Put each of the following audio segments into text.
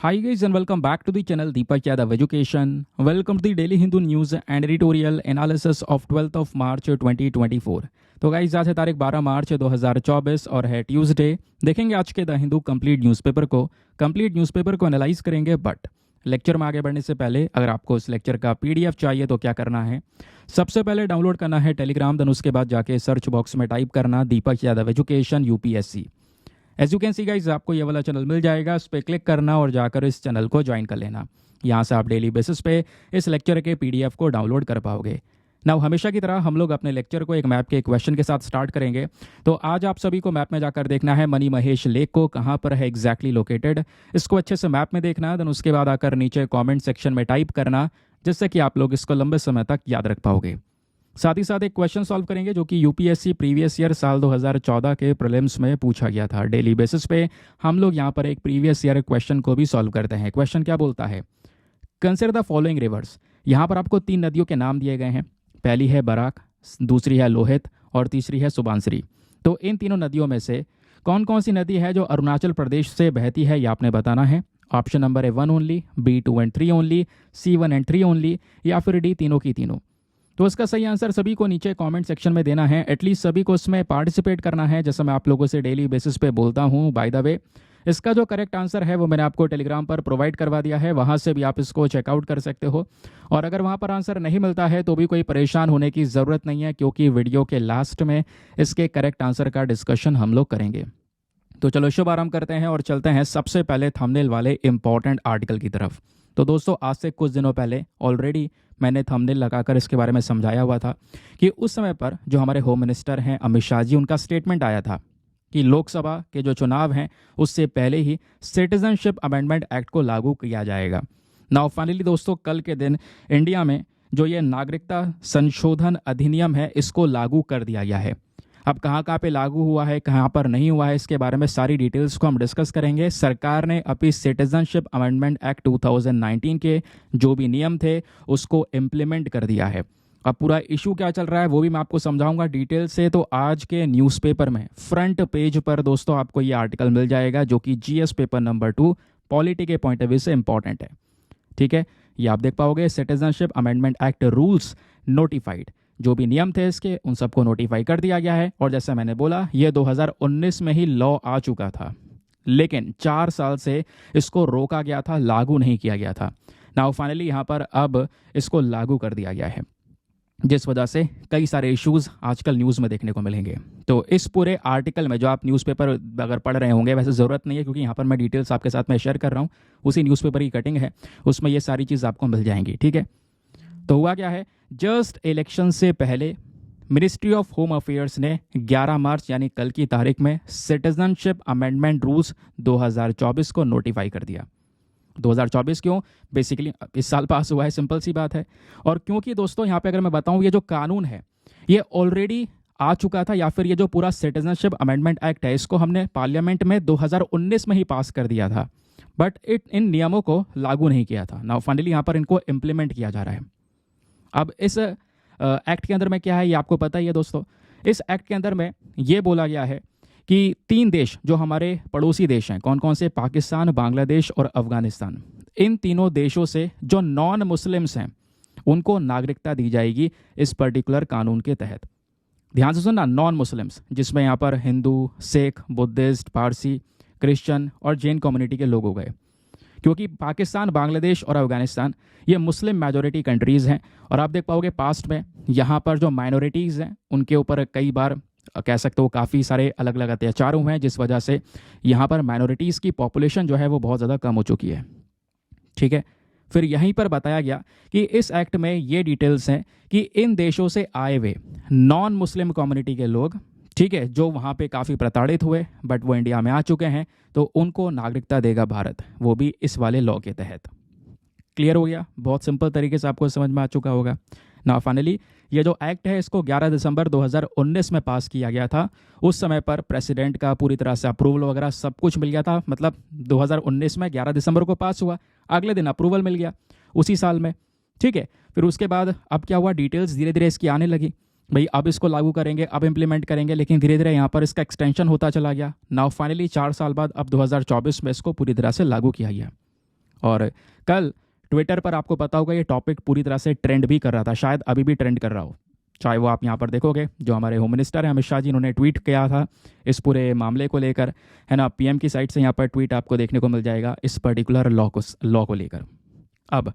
Hi guys and welcome back to the channel Deepak Yadav Education. Welcome to the Daily Hindu News and Editorial Analysis of 12th of March 2024. तो guys आज है तारीख 12 मार्च 2024 और है Tuesday. देखेंगे आज के द हिंदू कंप्लीट न्यूज़पेपर को एनालाइज करेंगे। बट लेक्चर में आगे बढ़ने से पहले अगर आपको इस लेक्चर का पीडीएफ चाहिए तो क्या करना है, सबसे पहले डाउनलोड करना है टेलीग्राम, देन उसके बाद जाके सर्च बॉक्स में टाइप करना Deepak Yadav education UPSC. As you can see guys आपको ये वाला चैनल मिल जाएगा, उस पर क्लिक करना और जाकर इस चैनल को ज्वाइन कर लेना। यहाँ से आप डेली बेसिस पे इस लेक्चर के पीडीएफ को डाउनलोड कर पाओगे। नाउ हमेशा की तरह हम लोग अपने लेक्चर को एक मैप के क्वेश्चन के साथ स्टार्ट करेंगे। तो आज आप सभी को मैप में जाकर देखना है मनी महेश लेक को कहाँ पर है एग्जैक्टली लोकेटेड। इसको अच्छे से मैप में देखना है, देन उसके बाद आकर नीचे कॉमेंट सेक्शन में टाइप करना, जिससे कि आप लोग इसको लंबे समय तक याद रख पाओगे। साथ ही साथ एक क्वेश्चन सॉल्व करेंगे जो कि यूपीएससी प्रीवियस ईयर साल 2014 के प्रीलिम्स में पूछा गया था। डेली बेसिस पे हम लोग यहाँ पर एक प्रीवियस ईयर क्वेश्चन को भी सॉल्व करते हैं। क्वेश्चन क्या बोलता है, कंसिडर द फॉलोइंग रिवर्स। यहाँ पर आपको 3 नदियों के नाम दिए गए हैं। पहली है बराक, दूसरी है लोहित और तीसरी है सुबांसरी। तो इन तीनों नदियों में से कौन कौन सी नदी है जो अरुणाचल प्रदेश से बहती है, ये आपने बताना है। ऑप्शन नंबर है 1 only, B 2 and 3 only, C 1 and 3 only, या फिर डी तीनों की तीनों। तो इसका सही आंसर सभी को नीचे कमेंट सेक्शन में देना है। एटलीस्ट सभी को इसमें पार्टिसिपेट करना है, जैसा मैं आप लोगों से डेली बेसिस पे बोलता हूँ। बाय द वे, इसका जो करेक्ट आंसर है वो मैंने आपको टेलीग्राम पर प्रोवाइड करवा दिया है, वहाँ से भी आप इसको चेकआउट कर सकते हो। और अगर वहाँ पर आंसर नहीं मिलता है तो भी कोई परेशान होने की ज़रूरत नहीं है, क्योंकि वीडियो के लास्ट में इसके करेक्ट आंसर का डिस्कशन हम लोग करेंगे। तो चलो शुभ आरंभ करते हैं और चलते हैं सबसे पहले थंबनेल वाले इंपॉर्टेंट आर्टिकल की तरफ। तो दोस्तों, आज से कुछ दिनों पहले ऑलरेडी मैंने थंबनेल लगाकर इसके बारे में समझाया हुआ था कि उस समय पर जो हमारे होम मिनिस्टर हैं अमित शाह जी, उनका स्टेटमेंट आया था कि लोकसभा के जो चुनाव हैं उससे पहले ही सिटीजनशिप अमेंडमेंट एक्ट को लागू किया जाएगा। नाउ फाइनली दोस्तों, कल के दिन इंडिया में जो ये नागरिकता संशोधन अधिनियम है इसको लागू कर दिया गया है। अब कहाँ पे लागू हुआ है, कहाँ पर नहीं हुआ है, इसके बारे में सारी डिटेल्स को हम डिस्कस करेंगे। सरकार ने अभी सिटीजनशिप अमेंडमेंट एक्ट 2019 के जो भी नियम थे उसको इम्प्लीमेंट कर दिया है। अब पूरा इशू क्या चल रहा है वो भी मैं आपको समझाऊंगा डिटेल से। तो आज के न्यूज़पेपर में फ्रंट पेज पर दोस्तों आपको ये आर्टिकल मिल जाएगा जो कि जीएस पेपर नंबर 2 पॉलिटी के पॉइंट ऑफ व्यू से इंपॉर्टेंट है। ठीक है, ये आप देख पाओगे, citizenship amendment act rules notified. जो भी नियम थे इसके उन सबको नोटिफाई कर दिया गया है। और जैसे मैंने बोला, ये 2019 में ही लॉ आ चुका था, लेकिन 4 साल से इसको रोका गया था, लागू नहीं किया गया था। नाउ फाइनली यहाँ पर अब इसको लागू कर दिया गया है, जिस वजह से कई सारे इश्यूज आजकल न्यूज़ में देखने को मिलेंगे। तो इस पूरे आर्टिकल में जो आप न्यूज़पेपर अगर पढ़ रहे होंगे, वैसे ज़रूरत नहीं है क्योंकि यहाँ पर मैं डिटेल्स आपके साथ में शेयर कर रहा हूँ, उसी न्यूज़पेपर की कटिंग है, उसमें ये सारी चीज़ आपको मिल जाएंगी। ठीक है, तो हुआ क्या है, जस्ट इलेक्शन से पहले मिनिस्ट्री ऑफ होम अफेयर्स ने 11 मार्च यानी कल की तारीख में सिटीजनशिप अमेंडमेंट रूल्स 2024 को नोटिफाई कर दिया। 2024 क्यों, बेसिकली इस साल पास हुआ है, सिंपल सी बात है। और क्योंकि दोस्तों यहाँ पे अगर मैं बताऊँ, ये जो कानून है ये ऑलरेडी आ चुका था, या फिर ये जो पूरा सिटीजनशिप अमेंडमेंट एक्ट है इसको हमने पार्लियामेंट में 2019 में ही पास कर दिया था, बट इन नियमों को लागू नहीं किया था। नाउ फाइनली यहाँ पर इनको इम्प्लीमेंट किया जा रहा है। अब इस एक्ट के अंदर में क्या है ये आपको पता ही है दोस्तों। इस एक्ट के अंदर में ये बोला गया है कि 3 देश जो हमारे पड़ोसी देश हैं, कौन कौन से, पाकिस्तान, बांग्लादेश और अफगानिस्तान, इन तीनों देशों से जो नॉन मुस्लिम्स हैं उनको नागरिकता दी जाएगी इस पर्टिकुलर कानून के तहत। ध्यान से सुनना, नॉन मुस्लिम्स, जिसमें यहाँ पर हिंदू, सिख, बुद्धिस्ट, पारसी, क्रिश्चियन और जैन कम्युनिटी के लोग हो गए, क्योंकि पाकिस्तान, बांग्लादेश और अफगानिस्तान ये मुस्लिम मेजॉरिटी कंट्रीज़ हैं। और आप देख पाओगे पास्ट में यहाँ पर जो माइनॉरिटीज़ हैं उनके ऊपर कई बार कह सकते हो काफ़ी सारे अलग अलग अत्याचार हुए हैं, जिस वजह से यहाँ पर माइनॉरिटीज़ की पॉपुलेशन जो है वो बहुत ज़्यादा कम हो चुकी है। ठीक है, फिर यहीं पर बताया गया कि इस एक्ट में ये डिटेल्स हैं कि इन देशों से आए हुए नॉन मुस्लिम कम्युनिटी के लोग, ठीक है, जो वहाँ पे काफ़ी प्रताड़ित हुए बट वो इंडिया में आ चुके हैं, तो उनको नागरिकता देगा भारत, वो भी इस वाले लॉ के तहत। क्लियर हो गया, बहुत सिंपल तरीके से आपको समझ में आ चुका होगा ना। फाइनली ये जो एक्ट है इसको 11 दिसंबर 2019 में पास किया गया था। उस समय पर प्रेसिडेंट का पूरी तरह से अप्रूवल वगैरह सब कुछ मिल गया था, मतलब 2019 में 11 दिसंबर को पास हुआ, अगले दिन अप्रूवल मिल गया उसी साल में। ठीक है, फिर उसके बाद अब क्या हुआ, डिटेल्स धीरे धीरे इसकी आने लगी। भाई अब इसको लागू करेंगे, अब इम्प्लीमेंट करेंगे, लेकिन धीरे धीरे यहाँ पर इसका एक्सटेंशन होता चला गया। नाउ फाइनली 4 साल बाद अब 2024 में इसको पूरी तरह से लागू किया गया। और कल ट्विटर पर आपको पता होगा ये टॉपिक पूरी तरह से ट्रेंड भी कर रहा था, शायद अभी भी ट्रेंड कर रहा हो। चाहे वो आप यहाँ पर देखोगे जो हमारे होम मिनिस्टर हैं अमित शाह जी, इन्होंने ट्वीट किया था इस पूरे मामले को लेकर, है ना। पीएम की साइट से यहाँ पर ट्वीट आपको देखने को मिल जाएगा इस पर्टिकुलर लॉ को लेकर। अब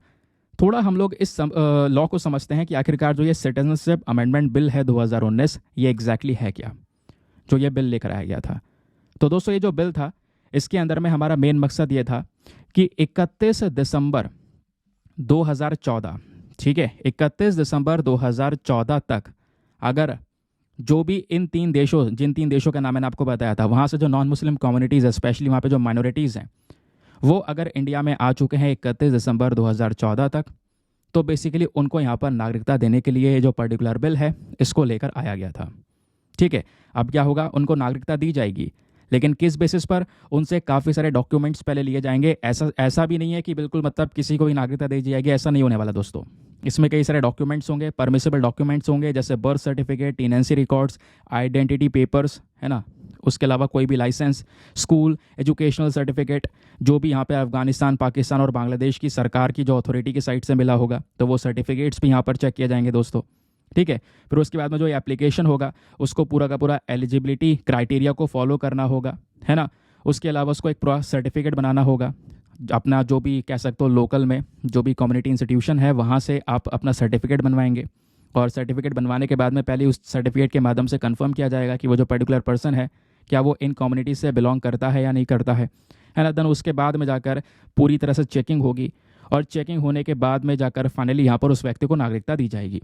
थोड़ा हम लोग इस लॉ को समझते हैं कि आखिरकार जो ये सिटीजनशिप अमेंडमेंट बिल है 2019, ये एग्जैक्टली है क्या, जो ये बिल लेकर आया गया था। तो दोस्तों ये जो बिल था, इसके अंदर में हमारा मेन मकसद ये था कि 31 दिसंबर 2014, ठीक है, 31 दिसंबर 2014 तक अगर जो भी इन जिन तीन देशों का नाम मैंने आपको बताया था, वहाँ से जो नॉन मुस्लिम कम्युनिटीज़ है, स्पेशली वहाँ पे जो माइनॉरिटीज़ हैं, वो अगर इंडिया में आ चुके हैं 31 दिसंबर 2014 तक, तो बेसिकली उनको यहाँ पर नागरिकता देने के लिए जो पर्टिकुलर बिल है इसको लेकर आया गया था। ठीक है, अब क्या होगा, उनको नागरिकता दी जाएगी, लेकिन किस बेसिस पर, उनसे काफ़ी सारे डॉक्यूमेंट्स पहले लिए जाएंगे। ऐसा भी नहीं है कि बिल्कुल मतलब किसी को भी नागरिकता दी जाएगी, ऐसा नहीं होने वाला दोस्तों। इसमें कई सारे डॉक्यूमेंट्स होंगे, परमिसिबल डॉक्यूमेंट्स होंगे, जैसे birth certificate, tenancy records, identity papers, है ना। उसके अलावा कोई भी लाइसेंस, स्कूल, एजुकेशनल सर्टिफिकेट, जो भी यहाँ पे अफगानिस्तान, पाकिस्तान और बांग्लादेश की सरकार की जो अथॉरिटी की साइट से मिला होगा, तो वो सर्टिफिकेट्स भी यहाँ पर चेक किए जाएंगे दोस्तों। ठीक है, फिर उसके बाद में जो एप्लीकेशन होगा उसको पूरा का पूरा एलिजिबिलिटी क्राइटेरिया को फॉलो करना होगा, है ना। उसके अलावा उसको एक पूरा सर्टिफिकेट बनाना होगा, अपना जो भी कह सकते हो लोकल में जो भी कम्युनिटी इंस्टीट्यूशन है वहाँ से आप अपना सर्टिफिकेट बनवाएंगे, और सर्टिफिकेट बनवाने के बाद में पहले उस सर्टिफिकेट के माध्यम से कंफर्म किया जाएगा कि वो जो पर्टिकुलर पर्सन है क्या वो इन कम्युनिटी से बिलोंग करता है या नहीं करता है ना। देन उसके बाद में जाकर पूरी तरह से चेकिंग होगी, और चेकिंग होने के बाद में जाकर फाइनली यहाँ पर उस व्यक्ति को नागरिकता दी जाएगी।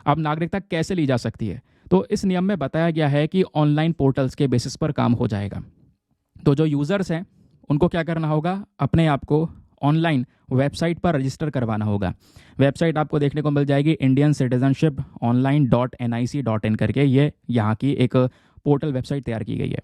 अब नागरिकता कैसे ली जा सकती है, तो इस नियम में बताया गया है कि ऑनलाइन पोर्टल्स के बेसिस पर काम हो जाएगा। तो जो यूज़र्स हैं उनको क्या करना होगा, अपने आप को ऑनलाइन वेबसाइट पर रजिस्टर करवाना होगा। वेबसाइट आपको देखने को मिल जाएगी indiancitizenship.online.nic.in करके, ये यहाँ की एक पोर्टल वेबसाइट तैयार की गई है।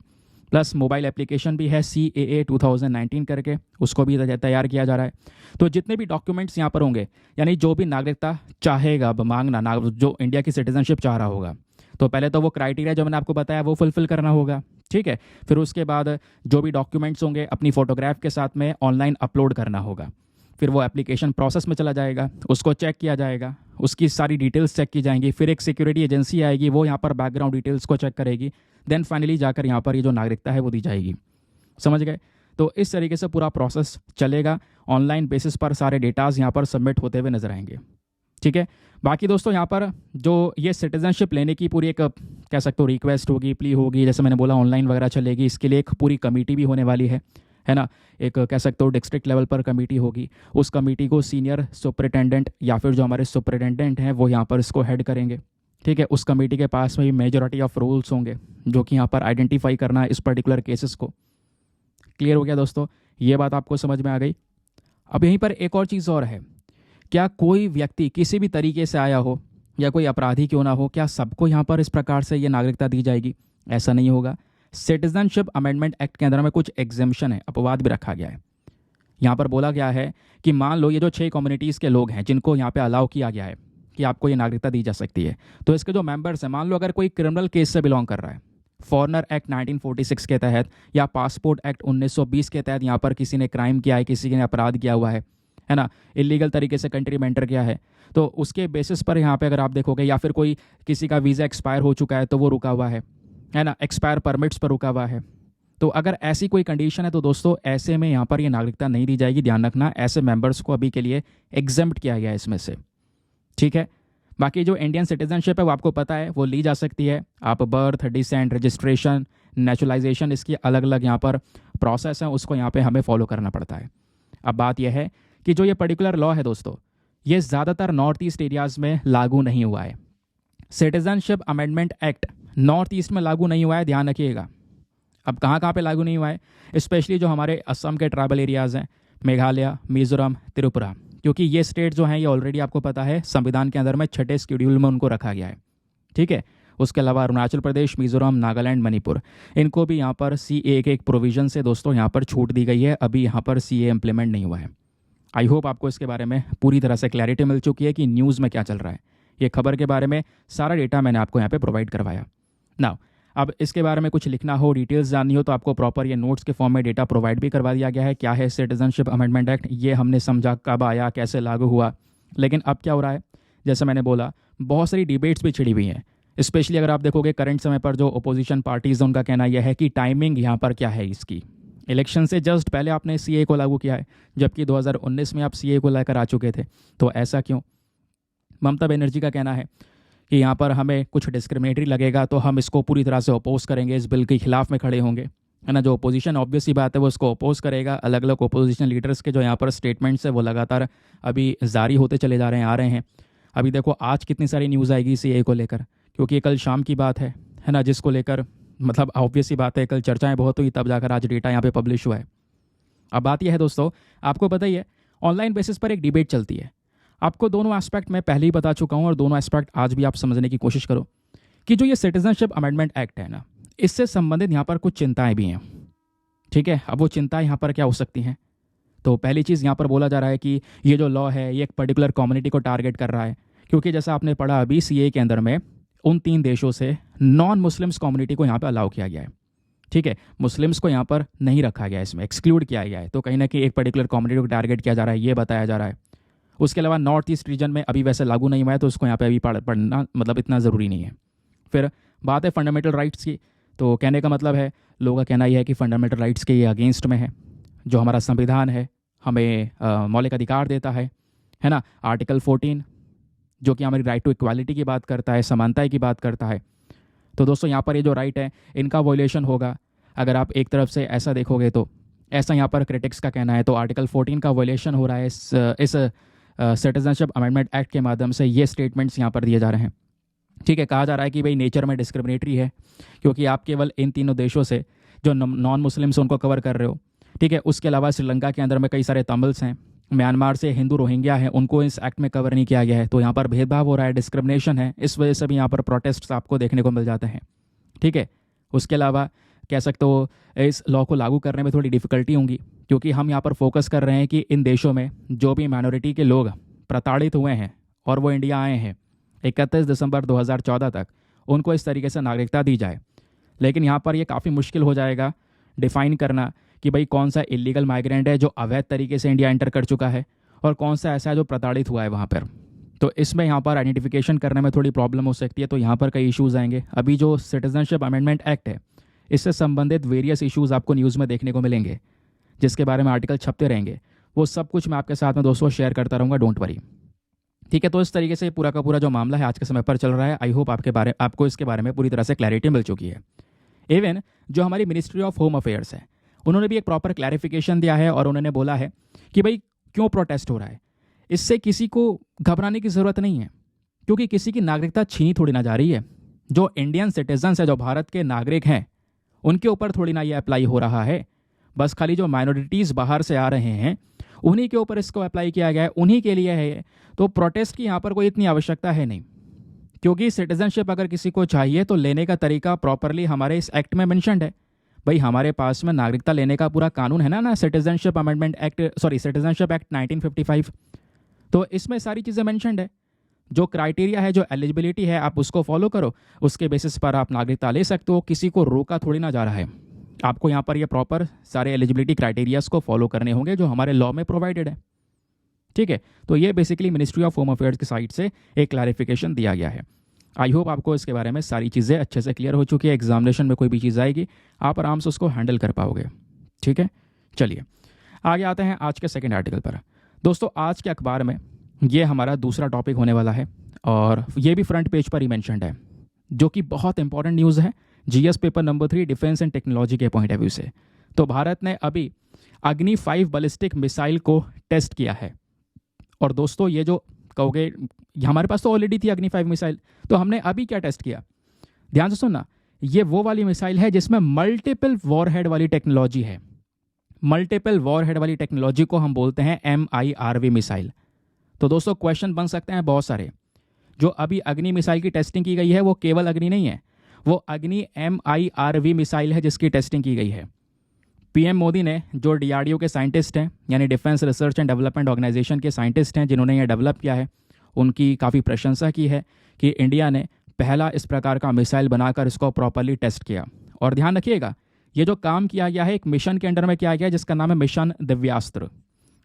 प्लस मोबाइल एप्लीकेशन भी है CAA 2019 करके, उसको भी तैयार किया जा रहा है। तो जितने भी डॉक्यूमेंट्स यहाँ पर होंगे, यानी जो भी नागरिकता चाहेगा मांगना, जो इंडिया की सिटीजनशिप चाह रहा होगा, तो पहले तो वो क्राइटेरिया जो मैंने आपको बताया वो फुलफिल करना होगा। ठीक है, फिर उसके बाद जो भी डॉक्यूमेंट्स होंगे अपनी फ़ोटोग्राफ के साथ में ऑनलाइन अपलोड करना होगा। फिर वो एप्लीकेशन प्रोसेस में चला जाएगा, उसको चेक किया जाएगा, उसकी सारी डिटेल्स चेक की जाएंगी। फिर एक सिक्योरिटी एजेंसी आएगी, वो यहाँ पर बैकग्राउंड डिटेल्स को चेक करेगी। देन फाइनली जाकर यहाँ पर ये जो नागरिकता है वो दी जाएगी। समझ गए? तो इस तरीके से पूरा प्रोसेस चलेगा। ऑनलाइन बेसिस पर सारे डेटाज यहाँ पर सबमिट होते हुए नजर आएंगे। ठीक है, बाकी दोस्तों यहाँ पर जो ये सिटीजनशिप लेने की पूरी एक कह सकते हो रिक्वेस्ट होगी, प्ली होगी, जैसे मैंने बोला ऑनलाइन वगैरह चलेगी। इसके लिए एक पूरी कमेटी भी होने वाली है ना। एक कह सकते हो डिस्ट्रिक्ट लेवल पर कमेटी होगी। उस कमेटी को सीनियर सुपरिटेंडेंट या फिर जो हमारे सुपरिटेंडेंट हैं वो यहाँ पर इसको हेड करेंगे। ठीक है, उस कमेटी के पास में भी मेजॉरिटी ऑफ रूल्स होंगे जो कि यहाँ पर आइडेंटिफाई करना है इस पर्टिकुलर केसेस को। क्लियर हो गया दोस्तों, ये बात आपको समझ में आ गई। अब यहीं पर एक और चीज़ और है, क्या कोई व्यक्ति किसी भी तरीके से आया हो या कोई अपराधी क्यों ना हो, क्या सबको यहाँ पर इस प्रकार से ये नागरिकता दी जाएगी? ऐसा नहीं होगा। सिटीजनशिप अमेंडमेंट एक्ट के अंदर में कुछ एग्जेम्पशन है, अपवाद भी रखा गया है। यहाँ पर बोला गया है कि मान लो ये जो 6 कम्युनिटीज़ के लोग हैं जिनको यहाँ पे अलाउ किया गया है कि आपको ये नागरिकता दी जा सकती है, तो इसके जो मेंबर्स हैं, मान लो अगर कोई क्रिमिनल केस से बिलोंग कर रहा है, फॉरनर एक्ट 1946 के तहत या पासपोर्ट एक्ट 1920 के तहत यहाँ पर किसी ने क्राइम किया है, किसी ने अपराध किया हुआ है ना, इलीगल तरीके से कंट्री में एंटर किया है, तो उसके बेसिस पर यहाँ पे अगर आप देखोगे, या फिर कोई किसी का वीज़ा एक्सपायर हो चुका है तो वो रुका हुआ है ना, एक्सपायर परमिट्स पर रुका हुआ है, तो अगर ऐसी कोई कंडीशन है तो दोस्तों ऐसे में यहाँ पर ये नागरिकता नहीं दी जाएगी। ध्यान रखना, ऐसे मेंबर्स को अभी के लिए एग्जेम्प्ट किया गया है इसमें से। ठीक है, बाकी जो इंडियन सिटीजनशिप है वो आपको पता है वो ली जा सकती है। आप बर्थ, डिसेंट, रजिस्ट्रेशन, नेचुरलाइजेशन, इसकी अलग अलग यहाँ पर प्रोसेस है, उसको यहाँ पे हमें फॉलो करना पड़ता है। अब बात यह है कि जो ये पर्टिकुलर लॉ है दोस्तों, ये ज़्यादातर नॉर्थ ईस्ट एरियाज़ में लागू नहीं हुआ है। Citizenship amendment act north east में लागू नहीं हुआ है, ध्यान रखिएगा। अब कहाँ पे लागू नहीं हुआ है, स्पेशली जो हमारे असम के ट्राइबल एरियाज़ हैं, मेघालय, मिजोरम, त्रिपुरा, क्योंकि ये स्टेट जो हैं ये ऑलरेडी आपको पता है संविधान के अंदर में 6ठे शेड्यूल में उनको रखा गया है। ठीक है, उसके अलावा अरुणाचल प्रदेश, मिजोरम, नागालैंड, मणिपुर, इनको भी यहाँ पर CA के एक प्रोविज़न से दोस्तों यहाँ पर छूट दी गई है। अभी यहाँ पर CA इम्प्लीमेंट नहीं हुआ है। आई होप आपको इसके बारे में पूरी तरह से क्लैरिटी मिल चुकी है कि न्यूज़ में क्या चल रहा है। ये खबर के बारे में सारा डेटा मैंने आपको यहाँ पे प्रोवाइड करवाया। नाउ अब इसके बारे में कुछ लिखना हो, डिटेल्स जाननी हो, तो आपको प्रॉपर ये नोट्स के फॉर्म में डेटा प्रोवाइड भी करवा दिया गया है। क्या है सिटीजनशिप अमेंडमेंट एक्ट, ये हमने समझा कब आया, कैसे लागू हुआ। लेकिन अब क्या हो रहा है, जैसे मैंने बोला, बहुत सारी डिबेट्स भी छिड़ी हुई हैं। स्पेशली अगर आप देखोगे करंट समय पर जो अपोजिशन पार्टीज़, उनका कहना यह है कि टाइमिंग यहाँ पर क्या है इसकी, इलेक्शन से जस्ट पहले आपने सीए को लागू किया है, जबकि 2019 में आप सीए को लेकर आ चुके थे, तो ऐसा क्यों। ममता बनर्जी का कहना है कि यहाँ पर हमें कुछ डिस्क्रिमिनेटरी लगेगा तो हम इसको पूरी तरह से अपोज करेंगे, इस बिल के खिलाफ में खड़े होंगे, है ना। जो अपोजिशन ऑब्वियस ही बात है वो इसको अपोज करेगा। अलग अलग अपोजिशन लीडर्स के जो यहाँ पर स्टेटमेंट्स है वो लगातार अभी जारी होते चले जा रहे हैं, आ रहे हैं। अभी देखो आज कितनी सारी न्यूज़ आएगी सीए को लेकर, क्योंकि ये कल शाम की बात है ना, जिसको लेकर मतलब ऑब्वियस ही बात है कल चर्चाएं बहुत हुई, तब जाकर आज डेटा यहाँ पे पब्लिश हुआ है। अब बात यह है दोस्तों, आपको पता ही है ऑनलाइन बेसिस पर एक डिबेट चलती है। आपको दोनों एस्पेक्ट मैं पहले ही बता चुका हूँ और दोनों एस्पेक्ट आज भी आप समझने की कोशिश करो कि जो ये सिटीजनशिप अमेंडमेंट एक्ट है ना, इससे संबंधित यहाँ पर कुछ चिंताएं भी हैं। ठीक है, अब वो चिंताएं यहाँ पर क्या हो सकती हैं। तो पहली चीज़ यहाँ पर बोला जा रहा है कि ये जो लॉ है ये एक पर्टिकुलर कम्युनिटी को टारगेट कर रहा है, क्योंकि जैसा आपने पढ़ा अभी सीए के अंदर में उन 3 देशों से नॉन मुस्लिम्स कम्युनिटी को यहाँ पर अलाउ किया गया है। ठीक है, मुस्लिम्स को यहाँ पर नहीं रखा गया है, इसमें एक्सक्लूड किया गया है। तो कहीं ना कहीं एक पर्टिकुलर कम्युनिटी को टारगेट किया जा रहा है, ये बताया जा रहा है। उसके अलावा नॉर्थ ईस्ट रीजन में अभी वैसे लागू नहीं हुआ है, तो उसको यहाँ पे अभी पढ़ना मतलब इतना ज़रूरी नहीं है। फिर बात है फंडामेंटल राइट्स की, तो कहने का मतलब है, लोगों का कहना यह है कि फंडामेंटल राइट्स के ये अगेंस्ट में है। जो हमारा संविधान है हमें मौलिक अधिकार देता है ना, आर्टिकल 14 जो कि हमारी राइट टू इक्वालिटी की बात करता है, समानता की बात करता है। तो दोस्तों यहाँ पर ये जो राइट है इनका वॉयलेशन होगा। अगर आप एक तरफ से ऐसा देखोगे तो ऐसा यहाँ पर क्रिटिक्स का कहना है, तो आर्टिकल 14 का वॉयलेशन हो रहा है इस सिटीजनशिप अमेंडमेंट एक्ट के माध्यम से, ये स्टेटमेंट्स यहाँ पर दिए जा रहे हैं। ठीक है, कहा जा रहा है कि भाई नेचर में डिस्क्रिमिनेटरी है, क्योंकि आप केवल इन 3 देशों से जो नॉन मुस्लिम्स उनको कवर कर रहे हो। ठीक है, उसके अलावा श्रीलंका के अंदर में कई सारे तमिल्स हैं, म्यांमार से हिंदू रोहिंग्या हैं, उनको इस एक्ट में कवर नहीं किया गया है। तो यहाँ पर भेदभाव हो रहा है, डिस्क्रिमिनेशन है, इस वजह से भी यहाँ पर प्रोटेस्ट आपको देखने को मिल जाते हैं। ठीक है, उसके अलावा कह सकते हो इस लॉ को लागू करने में थोड़ी डिफ़िकल्टी होंगी, क्योंकि हम यहाँ पर फोकस कर रहे हैं कि इन देशों में जो भी माइनॉरिटी के लोग प्रताड़ित हुए हैं और वो इंडिया आए हैं 31 दिसंबर 2014 तक, उनको इस तरीके से नागरिकता दी जाए। लेकिन यहाँ पर ये काफ़ी मुश्किल हो जाएगा डिफ़ाइन करना कि भाई कौन सा इलीगल माइग्रेंट है जो अवैध तरीके से इंडिया एंटर कर चुका है और कौन सा ऐसा है जो प्रताड़ित हुआ है वहाँ पर। तो इसमें यहाँ पर आइडेंटिफिकेशन करने में थोड़ी प्रॉब्लम हो सकती है, तो यहाँ पर कई इश्यूज़ आएंगे। अभी जो सिटीजनशिप अमेंडमेंट एक्ट है इससे संबंधित वेरियस इश्यूज़ आपको न्यूज़ में देखने को मिलेंगे, जिसके बारे में आर्टिकल छपते रहेंगे। वो सब कुछ मैं आपके साथ में दोस्तों शेयर करता रहूँगा, डोंट वरी। ठीक है, तो इस तरीके से पूरा का पूरा जो मामला है आज के समय पर चल रहा है। आई होप आपको इसके बारे में पूरी तरह से क्लैरिटी मिल चुकी है। इवन जो हमारी मिनिस्ट्री ऑफ होम अफेयर्स है उन्होंने भी एक प्रॉपर क्लैरिफिकेशन दिया है और उन्होंने बोला है कि भाई क्यों प्रोटेस्ट हो रहा है, इससे किसी को घबराने की ज़रूरत नहीं है, क्योंकि किसी की नागरिकता छीनी थोड़ी ना जा रही है। जो इंडियन सिटीजन्स है, जो भारत के नागरिक हैं, उनके ऊपर थोड़ी ना ये अप्लाई हो रहा है। बस खाली जो माइनॉरिटीज़ बाहर से आ रहे हैं उन्हीं के ऊपर इसको अप्लाई किया गया है, उन्हीं के लिए है। तो प्रोटेस्ट की यहाँ पर कोई इतनी आवश्यकता है नहीं, क्योंकि सिटीजनशिप अगर किसी को चाहिए तो लेने का तरीका प्रॉपरली हमारे इस एक्ट में मेंशन्ड है। भाई हमारे पास में नागरिकता लेने का पूरा कानून है ना citizenship amendment act, citizenship act 1955। तो इसमें सारी चीज़ें मेंशन्ड है। जो क्राइटेरिया है, जो एलिजिबिलिटी है, आप उसको फॉलो करो, उसके बेसिस पर आप नागरिकता ले सकते हो। किसी को रोका थोड़ी ना जा रहा है। आपको यहाँ पर ये प्रॉपर सारे एलिजिबिलिटी क्राइटेरियाज को फॉलो करने होंगे जो हमारे लॉ में प्रोवाइडेड है। ठीक है, तो ये basically ministry of home affairs की साइड से एक क्लैरिफिकेशन दिया गया है। आई होप आपको इसके बारे में सारी चीज़ें अच्छे से क्लियर हो चुकी है। एग्जामिनेशन में कोई भी चीज़ आएगी आप आराम से उसको हैंडल कर पाओगे। ठीक है, चलिए आगे आते हैं आज के सेकेंड आर्टिकल पर। दोस्तों आज के अखबार में ये हमारा दूसरा टॉपिक होने वाला है और ये भी फ्रंट पेज पर ही मेंशन्ड है, जो कि बहुत इंपॉर्टेंट न्यूज़ है GS paper number 3 defence and technology के पॉइंट ऑफ व्यू से। तो भारत ने अभी अग्नि 5 बैलिस्टिक मिसाइल को टेस्ट किया है। और दोस्तों ये जो कहोगे हमारे पास तो ऑलरेडी थी अग्नि 5 मिसाइल, तो हमने अभी क्या टेस्ट किया, ध्यान से सुनना। ये वो वाली मिसाइल है जिसमें मल्टीपल वॉरहेड वाली टेक्नोलॉजी है। मल्टीपल वॉरहेड वाली टेक्नोलॉजी को हम बोलते हैं MIRV मिसाइल। तो दोस्तों क्वेश्चन बन सकते हैं बहुत सारे। जो अभी अग्नि मिसाइल की टेस्टिंग की गई है वो केवल अग्नि नहीं है, वो अग्नि MIRV मिसाइल है जिसकी टेस्टिंग की गई है। पीएम मोदी ने, जो DRDO के साइंटिस्ट हैं, यानी defence research and development organisation के साइंटिस्ट हैं जिन्होंने ये डेवलप किया है, उनकी काफ़ी प्रशंसा की है कि इंडिया ने पहला इस प्रकार का मिसाइल बनाकर इसको प्रॉपरली टेस्ट किया। और ध्यान रखिएगा, ये जो काम किया गया है एक मिशन के अंडर में किया गया है जिसका नाम है मिशन दिव्यास्त्र।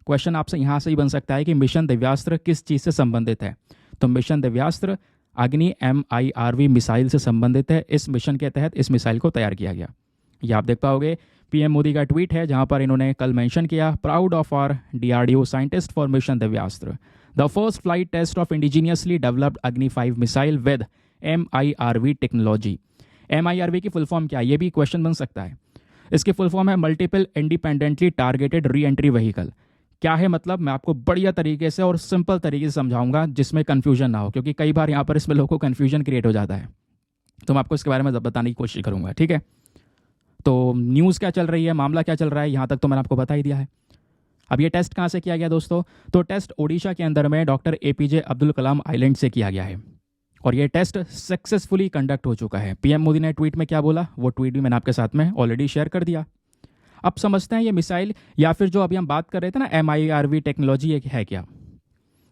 क्वेश्चन आपसे यहाँ से ही बन सकता है कि मिशन दिव्यास्त्र किस चीज़ से संबंधित है। तो मिशन दिव्यास्त्र अग्नि MIRV मिसाइल से संबंधित है। इस मिशन के तहत इस मिसाइल को तैयार किया गया। ये आप देख पाओगे, PM मोदी का ट्वीट है जहाँ पर इन्होंने कल मेंशन किया, proud of our DRDO scientist for mission Divyastra, the first flight test of indigenously developed Agni 5 missile with MIRV technology. MIRV की फुल फॉर्म क्या है, ये भी क्वेश्चन बन सकता है। इसकी फुल फॉर्म है multiple independently targeted re entry vehicle. क्या है मतलब, मैं आपको बढ़िया तरीके से और सिंपल तरीके से समझाऊंगा जिसमें कन्फ्यूजन ना हो, क्योंकि कई बार यहाँ पर इसमें लोगों को कन्फ्यूजन क्रिएट हो जाता है। तो मैं आपको इसके बारे में बताने की कोशिश करूंगा, ठीक है। तो न्यूज़ क्या चल रही है, मामला क्या चल रहा है, यहाँ तक तो मैंने आपको बता ही दिया है। अब ये टेस्ट कहाँ से किया गया दोस्तों, तो टेस्ट ओडिशा के अंदर में doctor APJ Abdul Kalam island से किया गया है और ये टेस्ट सक्सेसफुली कंडक्ट हो चुका है। PM मोदी ने ट्वीट में क्या बोला, वो ट्वीट भी मैंने आपके साथ में ऑलरेडी शेयर कर दिया। अब समझते हैं ये मिसाइल या फिर जो अभी हम बात कर रहे थे ना MIRV टेक्नोलॉजी एक है क्या।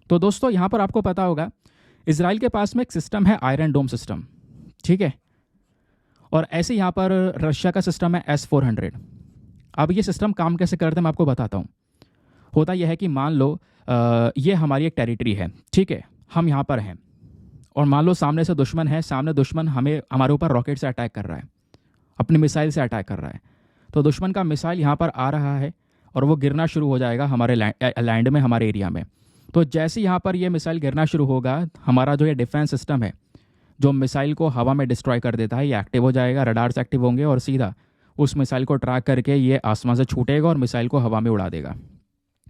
तो दोस्तों यहाँ पर आपको पता होगा इजराइल के पास में एक सिस्टम है आयरन डोम सिस्टम, ठीक है, और ऐसे यहाँ पर रशिया का सिस्टम है S-400। अब ये सिस्टम काम कैसे करते हैं मैं आपको बताता हूँ। होता यह है कि मान लो ये हमारी एक टेरिटरी है, ठीक है, हम यहाँ पर हैं और मान लो सामने से दुश्मन है, सामने दुश्मन हमारे ऊपर रॉकेट से अटैक कर रहा है, अपनी मिसाइल से अटैक कर रहा है। तो दुश्मन का मिसाइल यहाँ पर आ रहा है और वो गिरना शुरू हो जाएगा हमारे लैंड में, हमारे एरिया में। तो जैसे यहाँ पर ये मिसाइल गिरना शुरू होगा, हमारा जो ये डिफेंस सिस्टम है जो मिसाइल को हवा में डिस्ट्रॉय कर देता है, ये एक्टिव हो जाएगा, रडार्स एक्टिव होंगे और सीधा उस मिसाइल को ट्रैक करके ये आसमान से छूटेगा और मिसाइल को हवा में उड़ा देगा,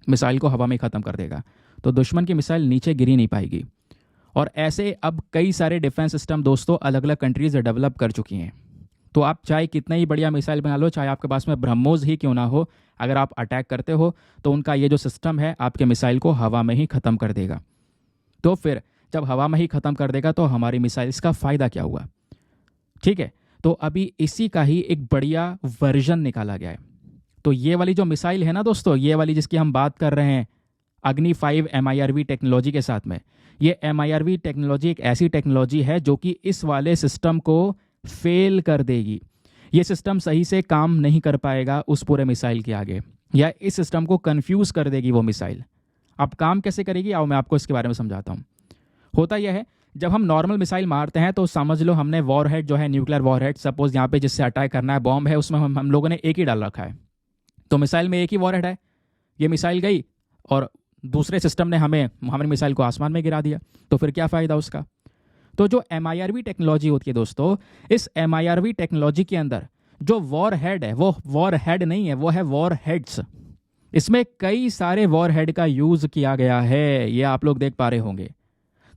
मिसाइल को हवा में ख़त्म कर देगा। तो दुश्मन की मिसाइल नीचे गिर ही नहीं पाएगी। और ऐसे अब कई सारे डिफेंस सिस्टम दोस्तों अलग अलग कंट्रीज डेवलप कर चुकी हैं। तो आप चाहे कितना ही बढ़िया मिसाइल बना लो, चाहे आपके पास में ब्रह्मोस ही क्यों ना हो, अगर आप अटैक करते हो तो उनका ये जो सिस्टम है आपके मिसाइल को हवा में ही ख़त्म कर देगा। तो फिर जब हवा में ही ख़त्म कर देगा तो हमारी मिसाइल्स का फ़ायदा क्या हुआ, ठीक है। तो अभी इसी का ही एक बढ़िया वर्जन निकाला गया है। तो ये वाली जो मिसाइल है ना दोस्तों, ये वाली जिसकी हम बात कर रहे हैं अग्नि 5 MIRV टेक्नोलॉजी के साथ में, ये MIRV टेक्नोलॉजी एक ऐसी टेक्नोलॉजी है जो कि इस वाले सिस्टम को फेल कर देगी। ये सिस्टम सही से काम नहीं कर पाएगा उस पूरे मिसाइल के आगे, या इस सिस्टम को कंफ्यूज कर देगी वो मिसाइल। अब काम कैसे करेगी आओ मैं आपको इसके बारे में समझाता हूँ। होता यह है, जब हम नॉर्मल मिसाइल मारते हैं तो समझ लो हमने वॉरहेड जो है, न्यूक्लियर वॉरहेड, सपोज यहाँ पे जिससे अटैक करना है बॉम्ब है, उसमें हम लोगों ने एक ही डाल रखा है। तो मिसाइल में एक ही वॉरहेड है, ये मिसाइल गई और दूसरे सिस्टम ने हमारी मिसाइल को आसमान में गिरा दिया, तो फिर क्या फ़ायदा उसका। तो जो MIRV टेक्नोलॉजी होती है दोस्तों, इस MIRV टेक्नोलॉजी के अंदर जो वॉर हेड है वो वॉर हेड नहीं है, वो है वॉर हेड्स। इसमें कई सारे वॉर हेड का यूज़ किया गया है, ये आप लोग देख पा रहे होंगे।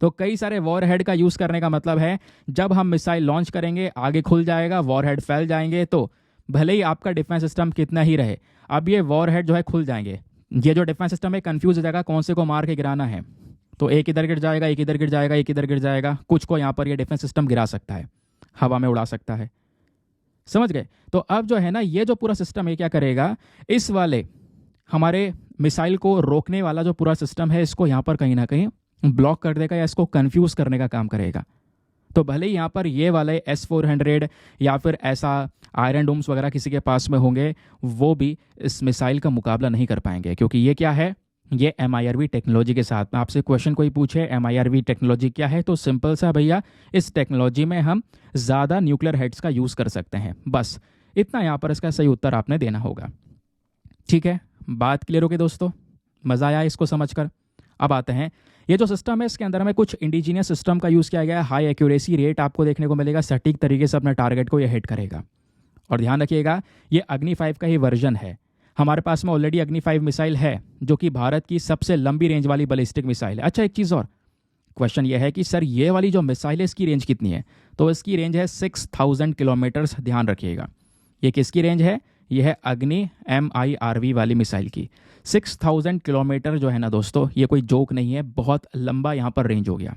तो कई सारे वॉर हेड का यूज़ करने का मतलब है जब हम मिसाइल लॉन्च करेंगे आगे खुल जाएगा, वॉर हेड फैल जाएंगे, तो भले ही आपका डिफेंस सिस्टम कितना ही रहे, अब ये वॉर हेड जो है खुल जाएंगे। ये जो डिफेंस सिस्टम है कंफ्यूज हो जाएगा कौन से को मार के गिराना है, तो एक इधर गिर जाएगा, एक इधर गिर जाएगा, एक इधर गिर जाएगा, कुछ को यहाँ पर ये डिफेंस सिस्टम गिरा सकता है, हवा में उड़ा सकता है, समझ गए। तो अब जो है ना ये जो पूरा सिस्टम है क्या करेगा, इस वाले हमारे मिसाइल को रोकने वाला जो पूरा सिस्टम है इसको यहाँ पर कहीं ना कहीं ब्लॉक कर देगा या इसको कंफ्यूज करने का काम करेगा। तो भले ही यहाँ पर ये वाले S-400 या फिर ऐसा आयरन डोम्स वगैरह किसी के पास में होंगे, वो भी इस मिसाइल का मुकाबला नहीं कर पाएंगे, क्योंकि ये क्या है, ये MIRV टेक्नोलॉजी के साथ में। आपसे क्वेश्चन कोई पूछे MIRV टेक्नोलॉजी क्या है, तो सिंपल सा भैया, इस टेक्नोलॉजी में हम ज़्यादा न्यूक्लियर हेड्स का यूज़ कर सकते हैं, बस इतना यहाँ पर इसका सही उत्तर आपने देना होगा। ठीक है, बात क्लियर हो गई दोस्तों, मज़ा आया इसको समझकर। अब आते हैं, ये जो सिस्टम है इसके अंदर में कुछ इंडिजीनियस सिस्टम का यूज़ किया गया है। हाई एक्यूरेसी रेट आपको देखने को मिलेगा, सटीक तरीके से अपने टारगेट को ये हिट करेगा। और ध्यान रखिएगा ये अग्नि 5 का ही वर्जन है। हमारे पास में ऑलरेडी अग्नि 5 मिसाइल है जो कि भारत की सबसे लंबी रेंज वाली बैलिस्टिक मिसाइल है। अच्छा, एक चीज़ और, क्वेश्चन ये है कि सर ये वाली जो मिसाइल है इसकी रेंज कितनी है, तो इसकी रेंज है 6000 किलोमीटर्स। ध्यान रखिएगा ये किसकी रेंज है, ये है अग्नि MIRV वाली मिसाइल की। 6000 किलोमीटर जो है ना दोस्तों, ये कोई जोक नहीं है, बहुत लंबा यहाँ पर रेंज हो गया।